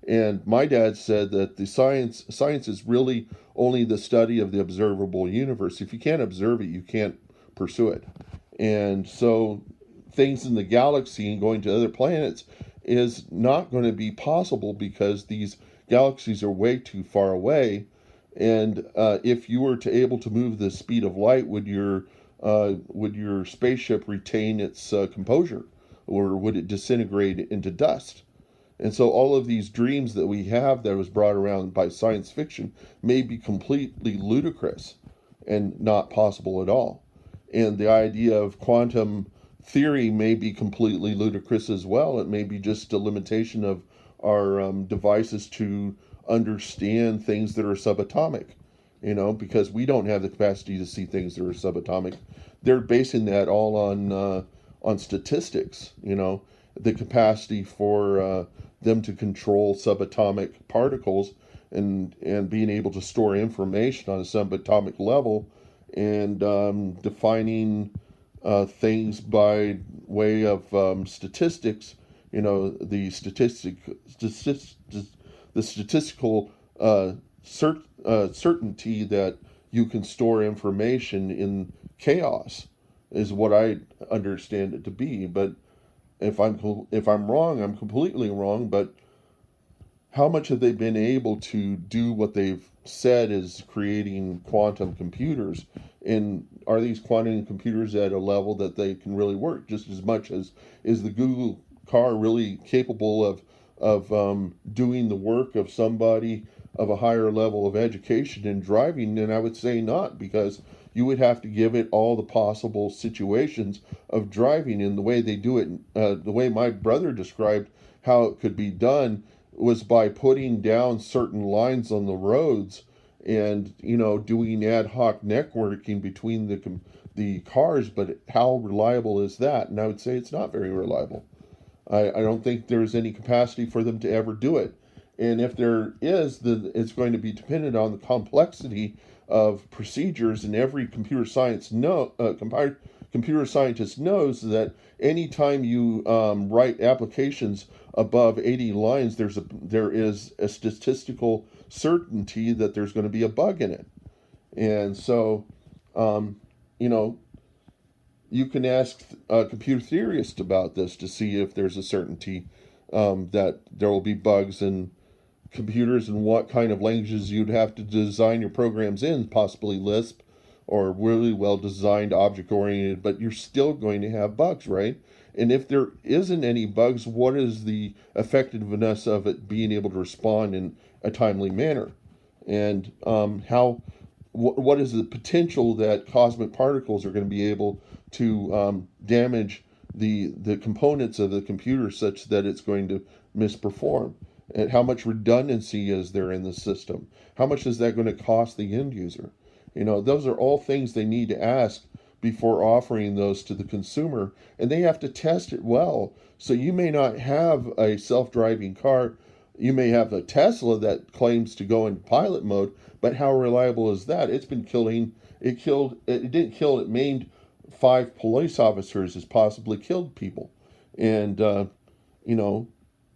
And my dad said that the science is really only the study of the observable universe. If you can't observe it, you can't pursue it. And so things in the galaxy and going to other planets is not going to be possible because these galaxies are way too far away. And if you were to able to move the speed of light, would your spaceship retain its composure, or would it disintegrate into dust? And so all of these dreams that we have that was brought around by science fiction may be completely ludicrous and not possible at all. And the idea of quantum theory may be completely ludicrous as well. It may be just a limitation of our devices to understand things that are subatomic, because we don't have the capacity to see things that are subatomic. They're basing that all on statistics, the capacity for them to control subatomic particles and being able to store information on a subatomic level and defining things by way of statistics. The statistical certainty that you can store information in chaos is what I understand it to be. But if I'm wrong, I'm completely wrong. But how much have they been able to do what they've said is creating quantum computers? And are these quantum computers at a level that they can really work just as much as is the Google car really capable of doing the work of somebody of a higher level of education and driving? And I would say not, because you would have to give it all the possible situations of driving. And the way they do it, the way my brother described how it could be done, was by putting down certain lines on the roads and doing ad hoc networking between the cars. But how reliable is that? And I would say it's not very reliable. I don't think there's any capacity for them to ever do it. And if there is, then it's going to be dependent on the complexity of procedures. And every computer scientist knows that anytime you write applications above 80 lines, there is a statistical certainty that there's going to be a bug in it. And so, you can ask computer theorists about this to see if there's a certainty that there will be bugs in computers and what kind of languages you'd have to design your programs in, possibly Lisp or really well designed object oriented, but you're still going to have bugs, right? And if there isn't any bugs, what is the effectiveness of it being able to respond in a timely manner? And what is the potential that cosmic particles are going to be able to damage the components of the computer such that it's going to misperform? And how much redundancy is there in the system? How much is that going to cost the end user? Those are all things they need to ask before offering those to the consumer, and they have to test it well. So you may not have a self-driving car. You may have a Tesla that claims to go in pilot mode, but how reliable is that? It didn't kill, it maimed 5 police officers, has possibly killed people. And,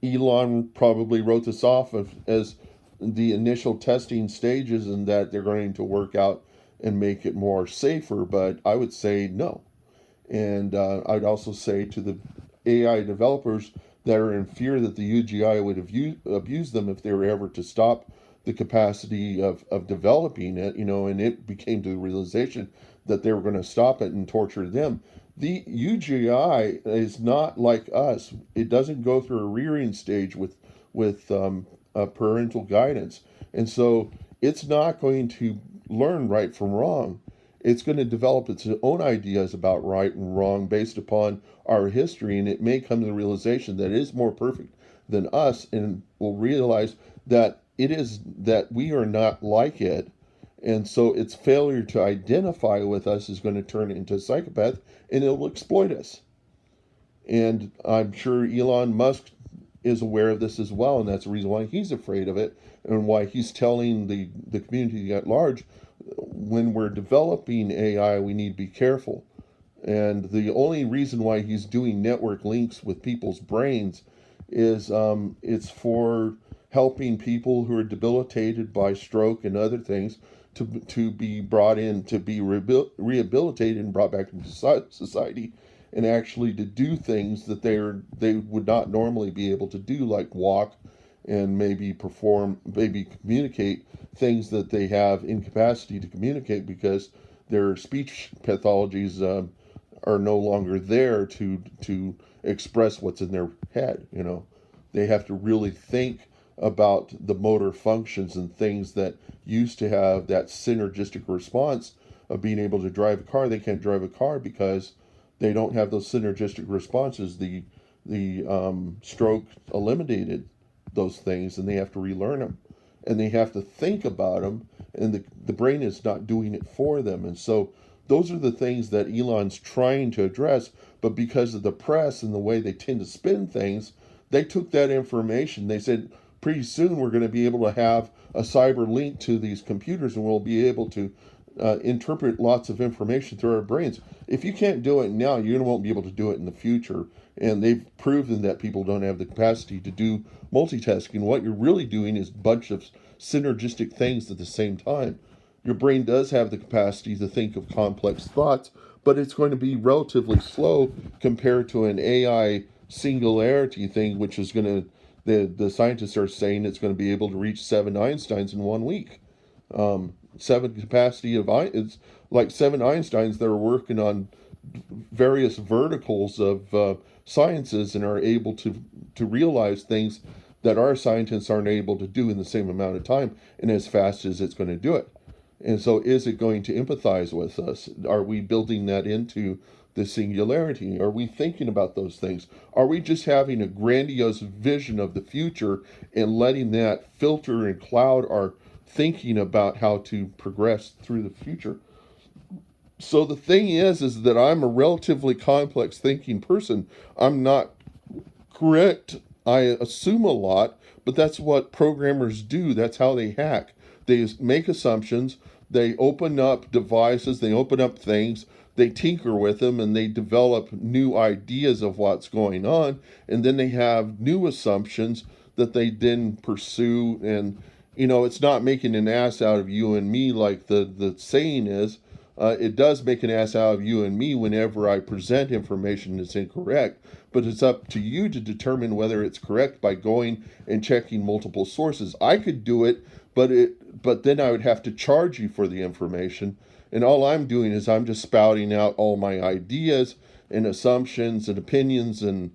Elon probably wrote this off as the initial testing stages and that they're going to work out and make it more safer, but I would say no. And I'd also say to the AI developers that are in fear that the UGI would abuse them if they were ever to stop the capacity of developing it, and it became to the realization that they were going to stop it and torture them. The UGI is not like us. It doesn't go through a rearing stage with parental guidance. And so it's not going to learn right from wrong. It's going to develop its own ideas about right and wrong based upon our history, and it may come to the realization that it is more perfect than us, and will realize that we are not like it. And so its failure to identify with us is going to turn into a psychopath, and it will exploit us. And I'm sure Elon Musk is aware of this as well, and that's the reason why he's afraid of it and why he's telling the community at large, when we're developing AI, we need to be careful. And the only reason why he's doing network links with people's brains is it's for helping people who are debilitated by stroke and other things to be brought in, to be rehabilitated and brought back into society, and actually to do things that they would not normally be able to do, like walk and maybe perform, maybe communicate things that they have incapacity to communicate because their speech pathologies are no longer there to express what's in their head. They have to really think about the motor functions and things that used to have that synergistic response of being able to drive a car. They can't drive a car because they don't have those synergistic responses. The stroke eliminated those things, and they have to relearn them, and they have to think about them, and the brain is not doing it for them. And so those are the things that Elon's trying to address, but because of the press and the way they tend to spin things, they took that information. They said, pretty soon we're going to be able to have a cyber link to these computers, and we'll be able to interpret lots of information through our brains. If you can't do it now, you won't be able to do it in the future. And they've proven that people don't have the capacity to do multitasking. What you're really doing is a bunch of synergistic things at the same time. Your brain does have the capacity to think of complex thoughts, but it's going to be relatively slow compared to an AI singularity thing, which is going to, the scientists are saying it's going to be able to reach 7 Einsteins in 1 week. Seven capacity of, it's like 7 Einsteins that are working on various verticals of sciences and are able to realize things that our scientists aren't able to do in the same amount of time and as fast as it's going to do it. And so is it going to empathize with us? Are we building that into the singularity? Are we thinking about those things? Are we just having a grandiose vision of the future and letting that filter and cloud our thinking about how to progress through the future? So the thing is that I'm a relatively complex thinking person. I'm not correct. I assume a lot, but that's what programmers do. That's how they hack. They make assumptions, they open up devices, they open up things, they tinker with them, and they develop new ideas of what's going on, and then they have new assumptions that they then pursue. And it's not making an ass out of you and me like the saying is. It does make an ass out of you and me whenever I present information that's incorrect, but it's up to you to determine whether it's correct by going and checking multiple sources. I could do it, but then I would have to charge you for the information, and all I'm doing is I'm just spouting out all my ideas and assumptions and opinions and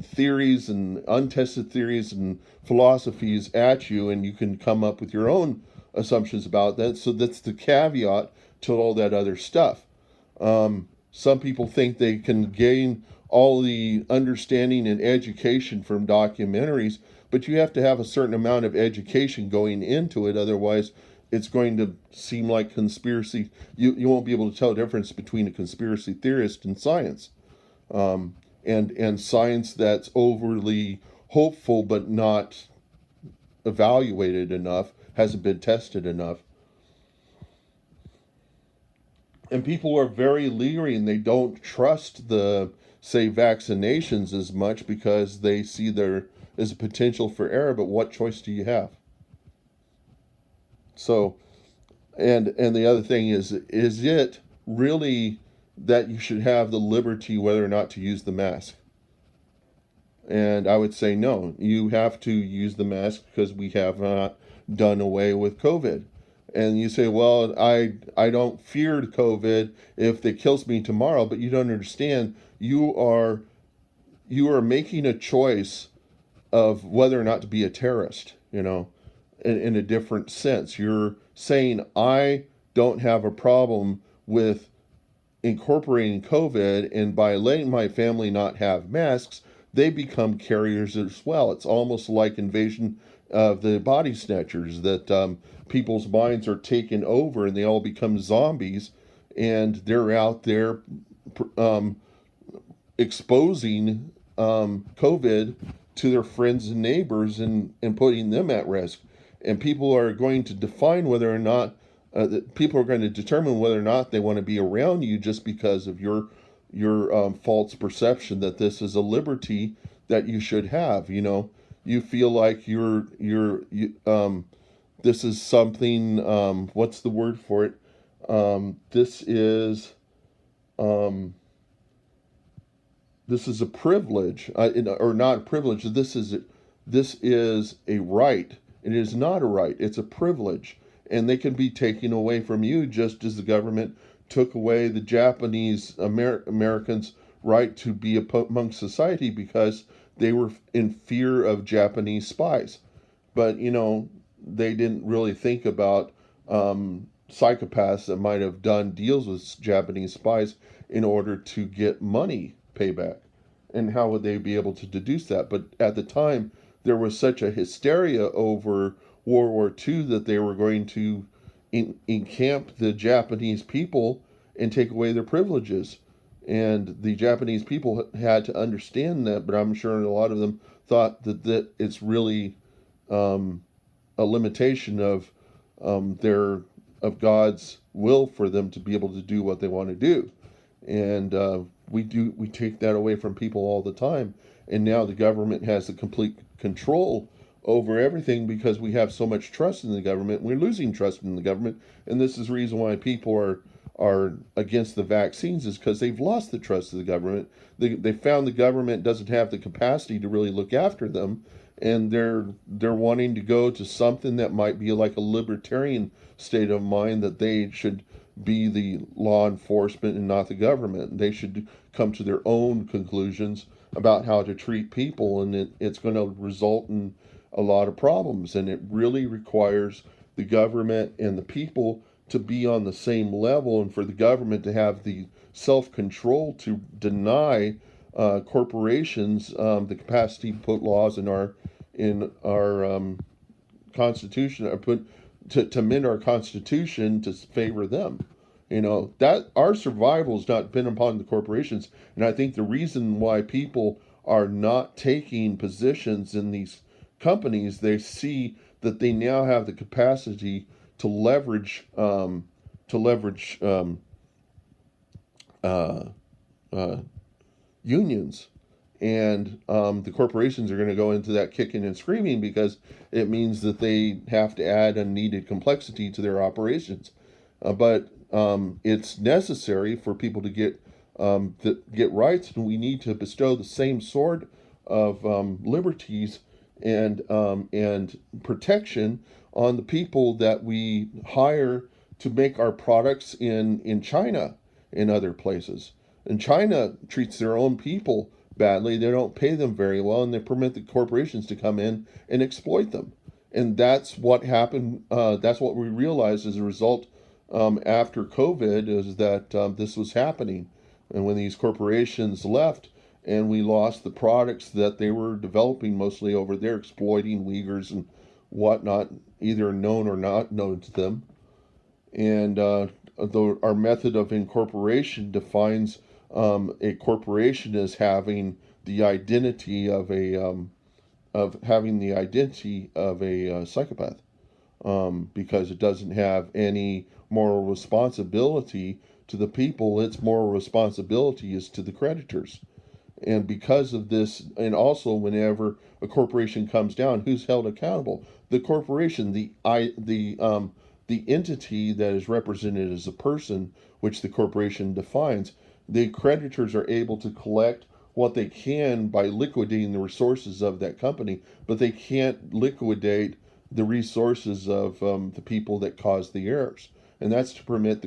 theories and untested theories and philosophies at you, and you can come up with your own assumptions about that. So that's the caveat to all that other stuff. Some people think they can gain all the understanding and education from documentaries, but you have to have a certain amount of education going into it. Otherwise, it's going to seem like conspiracy. You won't be able to tell the difference between a conspiracy theorist and science, and science that's overly hopeful but not evaluated enough, hasn't been tested enough. And people are very leery and they don't trust the, say, vaccinations as much because they see there is a potential for error. But what choice do you have? So, and the other thing is it really that you should have the liberty whether or not to use the mask? And I would say no. You have to use the mask because we have not done away with COVID. And you say, well, I don't fear COVID if it kills me tomorrow, but you don't understand. You are making a choice of whether or not to be a terrorist, in a different sense. You're saying, I don't have a problem with incorporating COVID, and by letting my family not have masks, they become carriers as well. It's almost like invasion of the body snatchers, that people's minds are taken over and they all become zombies, and they're out there um, exposing COVID to their friends and neighbors and putting them at risk. And people are going to define whether or not people are going to determine whether or not they want to be around you just because of your false perception that this is a liberty that you should have. You know, you feel like this is something. What's the word for it? This is um, this is a privilege, or not a privilege. This is a right. It is not a right. It's a privilege, and they can be taken away from you just as the government took away the Japanese Americans' right to be among society because they were in fear of Japanese spies. But you know, they didn't really think about psychopaths that might have done deals with Japanese spies in order to get money payback. And how would they be able to deduce that? But at the time, there was such a hysteria over World War II that they were going to encamp the Japanese people and take away their privileges. And the Japanese people had to understand that, but I'm sure a lot of them thought that it's really um, a limitation their of God's will for them to be able to do what they want to do, and we take that away from people all the time, and now the government has the complete control over everything because we have so much trust in the government. We're losing trust in the government, and this is the reason why people are against the vaccines is because they've lost the trust of the government. They found the government doesn't have the capacity to really look after them, and they're wanting to go to something that might be like a libertarian state of mind, that they should be the law enforcement and not the government. They should come to their own conclusions about how to treat people, and it's going to result in a lot of problems. And it really requires the government and the people to be on the same level, and for the government to have the self control to deny corporations the capacity to put laws in our constitution, or put to amend our constitution to favor them. You know, that our survival is not dependent upon the corporations. And I think the reason why people are not taking positions in these companies, they see that they now have the capacity to leverage uh, uh, unions, and the corporations are going to go into that kicking and screaming because it means that they have to add unneeded complexity to their operations. But it's necessary for people to get rights, and we need to bestow the same sort of liberties and protection on the people that we hire to make our products in China and other places. And China treats their own people badly. They don't pay them very well, and they permit the corporations to come in and exploit them. And that's what happened. That's what we realized as a result after COVID, is that this was happening. And when these corporations left, and we lost the products that they were developing mostly over there, exploiting Uyghurs and whatnot, either known or not known to them. And our method of incorporation defines a corporation as having the identity of a psychopath, because it doesn't have any moral responsibility to the people. Its moral responsibility is to the creditors. And because of this, and also whenever a corporation comes down, who's held accountable? The corporation, the entity that is represented as a person, which the corporation defines. The creditors are able to collect what they can by liquidating the resources of that company, but they can't liquidate the resources of the people that caused the errors. And that's to permit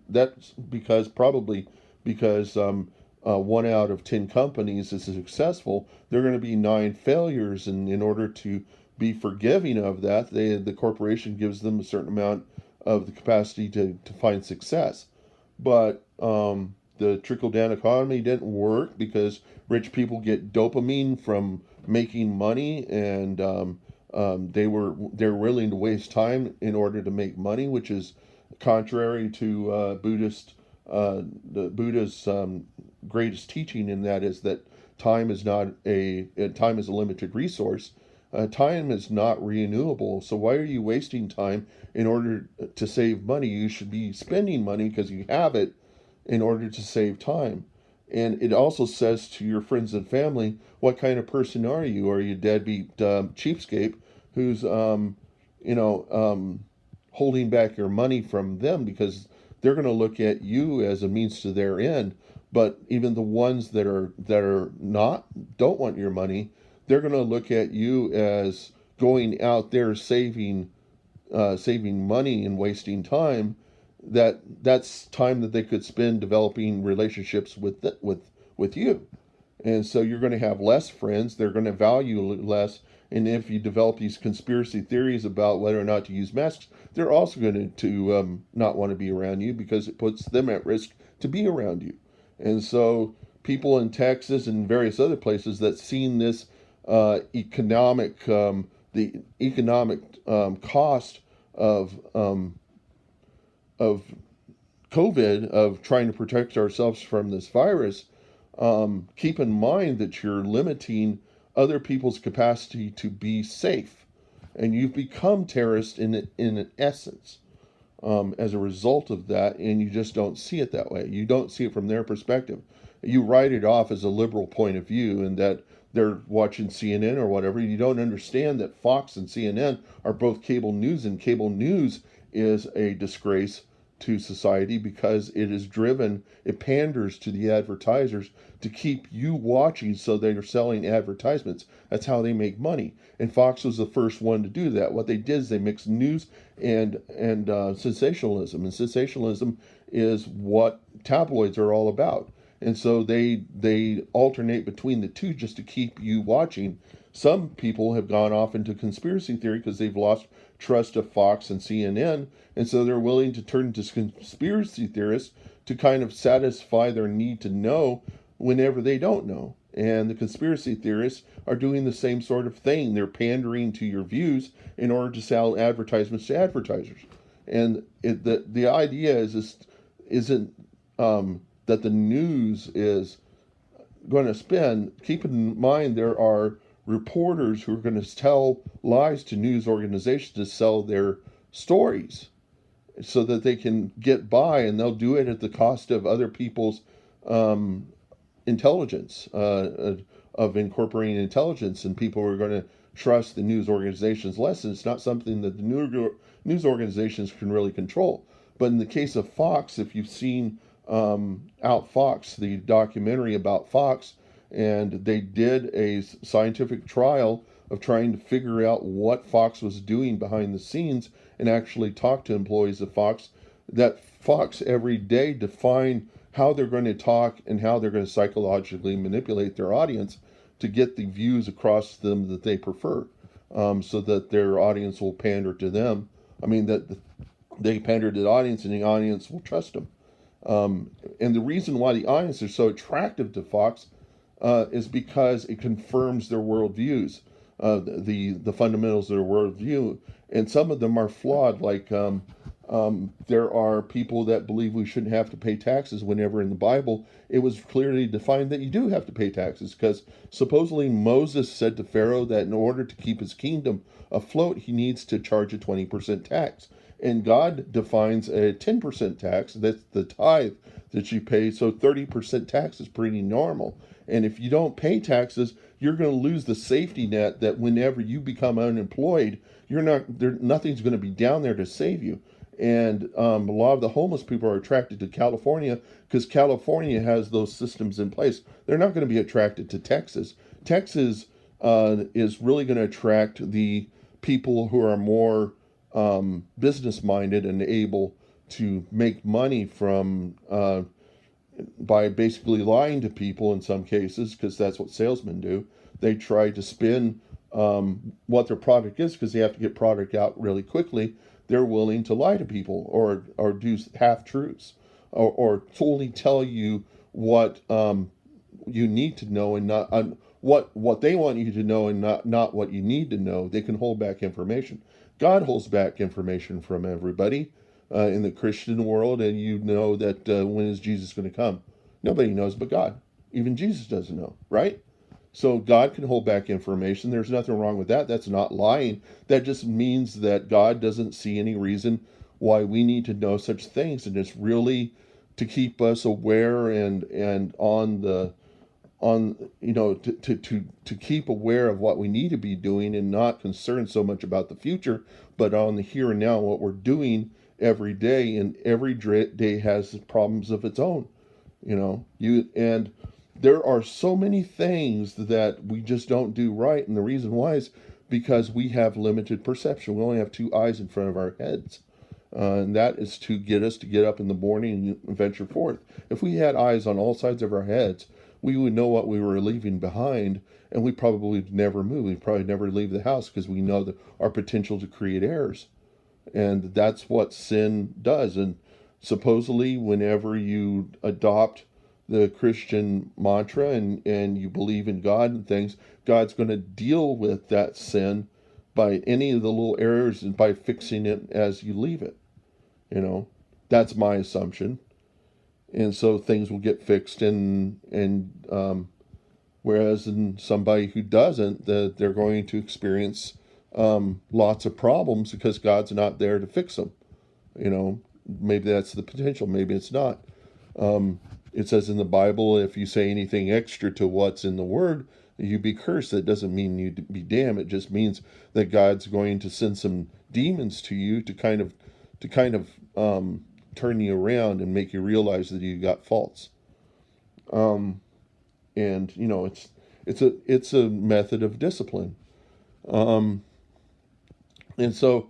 that's because probably because 1 out of 10 companies is successful, there are going to be 9 failures, and in order to be forgiving of that, the corporation gives them a certain amount of the capacity to find success. But the trickle down economy didn't work because rich people get dopamine from making money, and they're willing to waste time in order to make money, which is contrary to Buddhist The Buddha's greatest teaching in that is that time is not time is a limited resource. Time is not renewable. So why are you wasting time in order to save money? You should be spending money because you have it in order to save time. And it also says to your friends and family, what kind of person are you? Are you a deadbeat cheapskate who's, holding back your money from them because they're going to look at you as a means to their end. But even the ones that are not don't want your money, they're going to look at you as going out there saving money and wasting time. That's time that they could spend developing relationships with you. And so you're going to have less friends. They're going to value less. And if you develop these conspiracy theories about whether or not to use masks, they're also going to not want to be around you because it puts them at risk to be around you. And so people in Texas and various other places that seen this the economic cost of COVID, of trying to protect ourselves from this virus, keep in mind that you're limiting other people's capacity to be safe, and you've become terrorists in an essence as a result of that, and you just don't see it that way. You don't see it from their perspective. You write it off as a liberal point of view, and that they're watching CNN or whatever. You don't understand that Fox and CNN are both cable news, and cable news is a disgrace to society because it panders to the advertisers to keep you watching, so they're selling advertisements. That's how they make money. And Fox was the first one to do that. What they did is they mixed news and sensationalism, and sensationalism is what tabloids are all about. And so they alternate between the two just to keep you watching. Some people have gone off into conspiracy theory because they've lost trust of Fox and CNN, and so they're willing to turn to conspiracy theorists to kind of satisfy their need to know whenever they don't know. And the conspiracy theorists are doing the same sort of thing. They're pandering to your views in order to sell advertisements to advertisers. And the idea isn't that the news is going to spin. Keep in mind there are reporters who are going to tell lies to news organizations to sell their stories so that they can get by, and they'll do it at the cost of other people's intelligence, of incorporating intelligence, and people are going to trust the news organizations less, and it's not something that the news organizations can really control. But in the case of Fox, if you've seen Out Fox, the documentary about Fox, and they did a scientific trial of trying to figure out what Fox was doing behind the scenes, and actually talk to employees of Fox, that Fox every day define how they're going to talk and how they're going to psychologically manipulate their audience to get the views across them that they prefer, so that their audience will pander to them. I mean, that they pander to the audience and the audience will trust them. And the reason why the audience is so attractive to Fox is because it confirms their worldviews, the fundamentals of their worldview, and some of them are flawed. Like there are people that believe we shouldn't have to pay taxes, whenever in the Bible it was clearly defined that you do have to pay taxes, because supposedly Moses said to Pharaoh that in order to keep his kingdom afloat, he needs to charge a 20% tax. And God defines a 10% tax, that's the tithe that you pay. So 30% tax is pretty normal. And if you don't pay taxes, you're going to lose the safety net that whenever you become unemployed, nothing's going to be down there to save you. And a lot of the homeless people are attracted to California because California has those systems in place. They're not going to be attracted to Texas. Texas is really going to attract the people who are more business minded and able to make money from by basically lying to people in some cases, because that's what salesmen do. They try to spin what their product is because they have to get product out really quickly. They're willing to lie to people or do half truths or fully tell you what you need to know, and not what they want you to know, and not what you need to know. They can hold back information. God holds back information from everybody. in the Christian world, and you know that when is Jesus going to come? Nobody knows but God. Even Jesus doesn't know, right? So God can hold back information. There's nothing wrong with that. That's not lying. That just means that God doesn't see any reason why we need to know such things, and it's really to keep us aware and on the on to keep aware of what we need to be doing and not concerned so much about the future, but on the here and now, what we're doing every day, and every day has problems of its own. And there are so many things that we just don't do right, and the reason why is because we have limited perception. We only have two eyes in front of our heads, and that is to get us to get up in the morning and venture forth. If we had eyes on all sides of our heads, we would know what we were leaving behind, and we probably would never move. We'd probably never leave the house because we know that our potential to create errors. And that's what sin does. And supposedly, whenever you adopt the Christian mantra and you believe in God and things, God's going to deal with that sin by any of the little errors and by fixing it as you leave it. That's my assumption. And so things will get fixed, whereas in somebody who doesn't, they're going to experience lots of problems because God's not there to fix them. Maybe that's the potential, maybe it's not. It says in the Bible, if you say anything extra to what's in the Word, you be cursed. That doesn't mean you be damned. It just means that God's going to send some demons to you to kind of turn you around and make you realize that you got faults. And it's a method of discipline. And so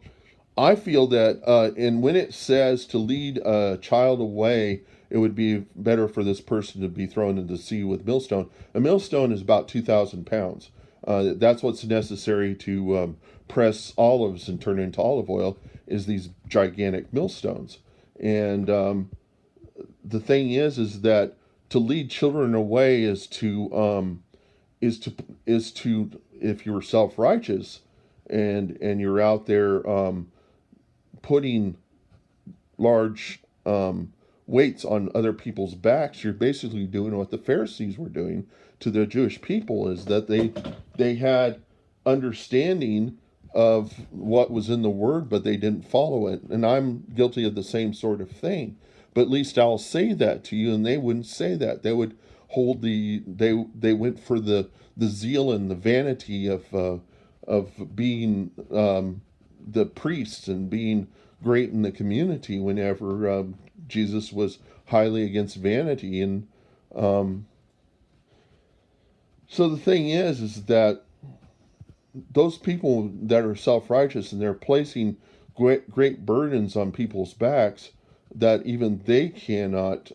I feel that, and when it says to lead a child away, it would be better for this person to be thrown into the sea with millstone. A millstone is about 2,000 pounds. That's what's necessary to press olives and turn it into olive oil, is these gigantic millstones. And the thing is that to lead children away is to if you're self-righteous and you're out there putting large weights on other people's backs, you're basically doing what the Pharisees were doing to the Jewish people, is that they had understanding of what was in the Word, but they didn't follow it. And I'm guilty of the same sort of thing. But at least I'll say that to you, and they wouldn't say that. They would hold they went for the zeal and the vanity of being the priests and being great in the community, whenever Jesus was highly against vanity. And so the thing is that those people that are self-righteous and they're placing great burdens on people's backs that even they cannot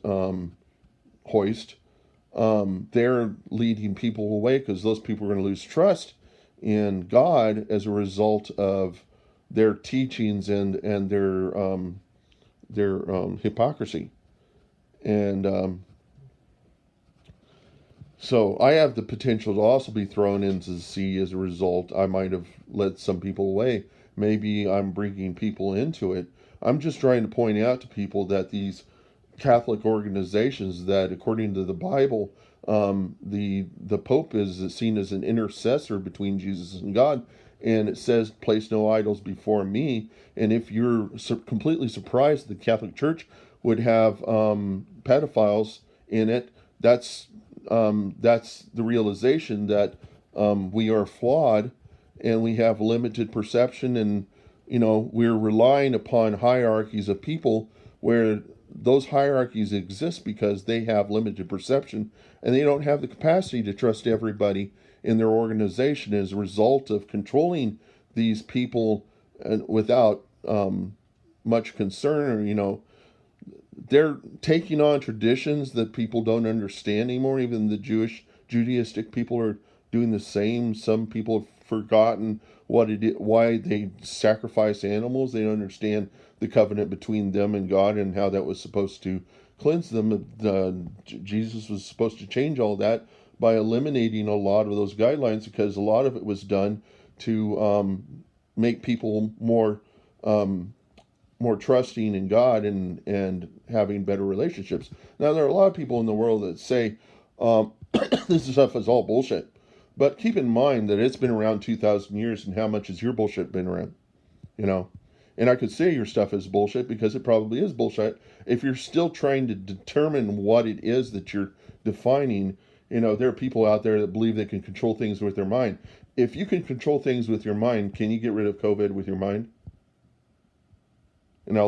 hoist, they're leading people away, because those people are going to lose trust in God as a result of their teachings and their hypocrisy. And so I have the potential to also be thrown into the sea as a result. I might have led some people away. Maybe I'm bringing people into it. I'm just trying to point out to people that these Catholic organizations, that according to the Bible, the Pope is seen as an intercessor between Jesus and God, and it says, "Place no idols before me." And if you're completely surprised the Catholic Church would have pedophiles in it, that's the realization that we are flawed and we have limited perception, and we're relying upon hierarchies of people where those hierarchies exist because they have limited perception and they don't have the capacity to trust everybody in their organization as a result of controlling these people without much concern. They're taking on traditions that people don't understand anymore. Even the Judaistic people are doing the same. Some people have forgotten why they sacrifice animals. They don't understand the covenant between them and God and how that was supposed to cleanse them. Jesus was supposed to change all that by eliminating a lot of those guidelines, because a lot of it was done to make people more more trusting in God and having better relationships. Now, there are a lot of people in the world that say this stuff is all bullshit. But keep in mind that it's been around 2,000 years, and how much has your bullshit been around? You know? And I could say your stuff is bullshit because it probably is bullshit. If you're still trying to determine what it is that you're defining, there are people out there that believe they can control things with their mind. If you can control things with your mind, can you get rid of COVID with your mind? And I'll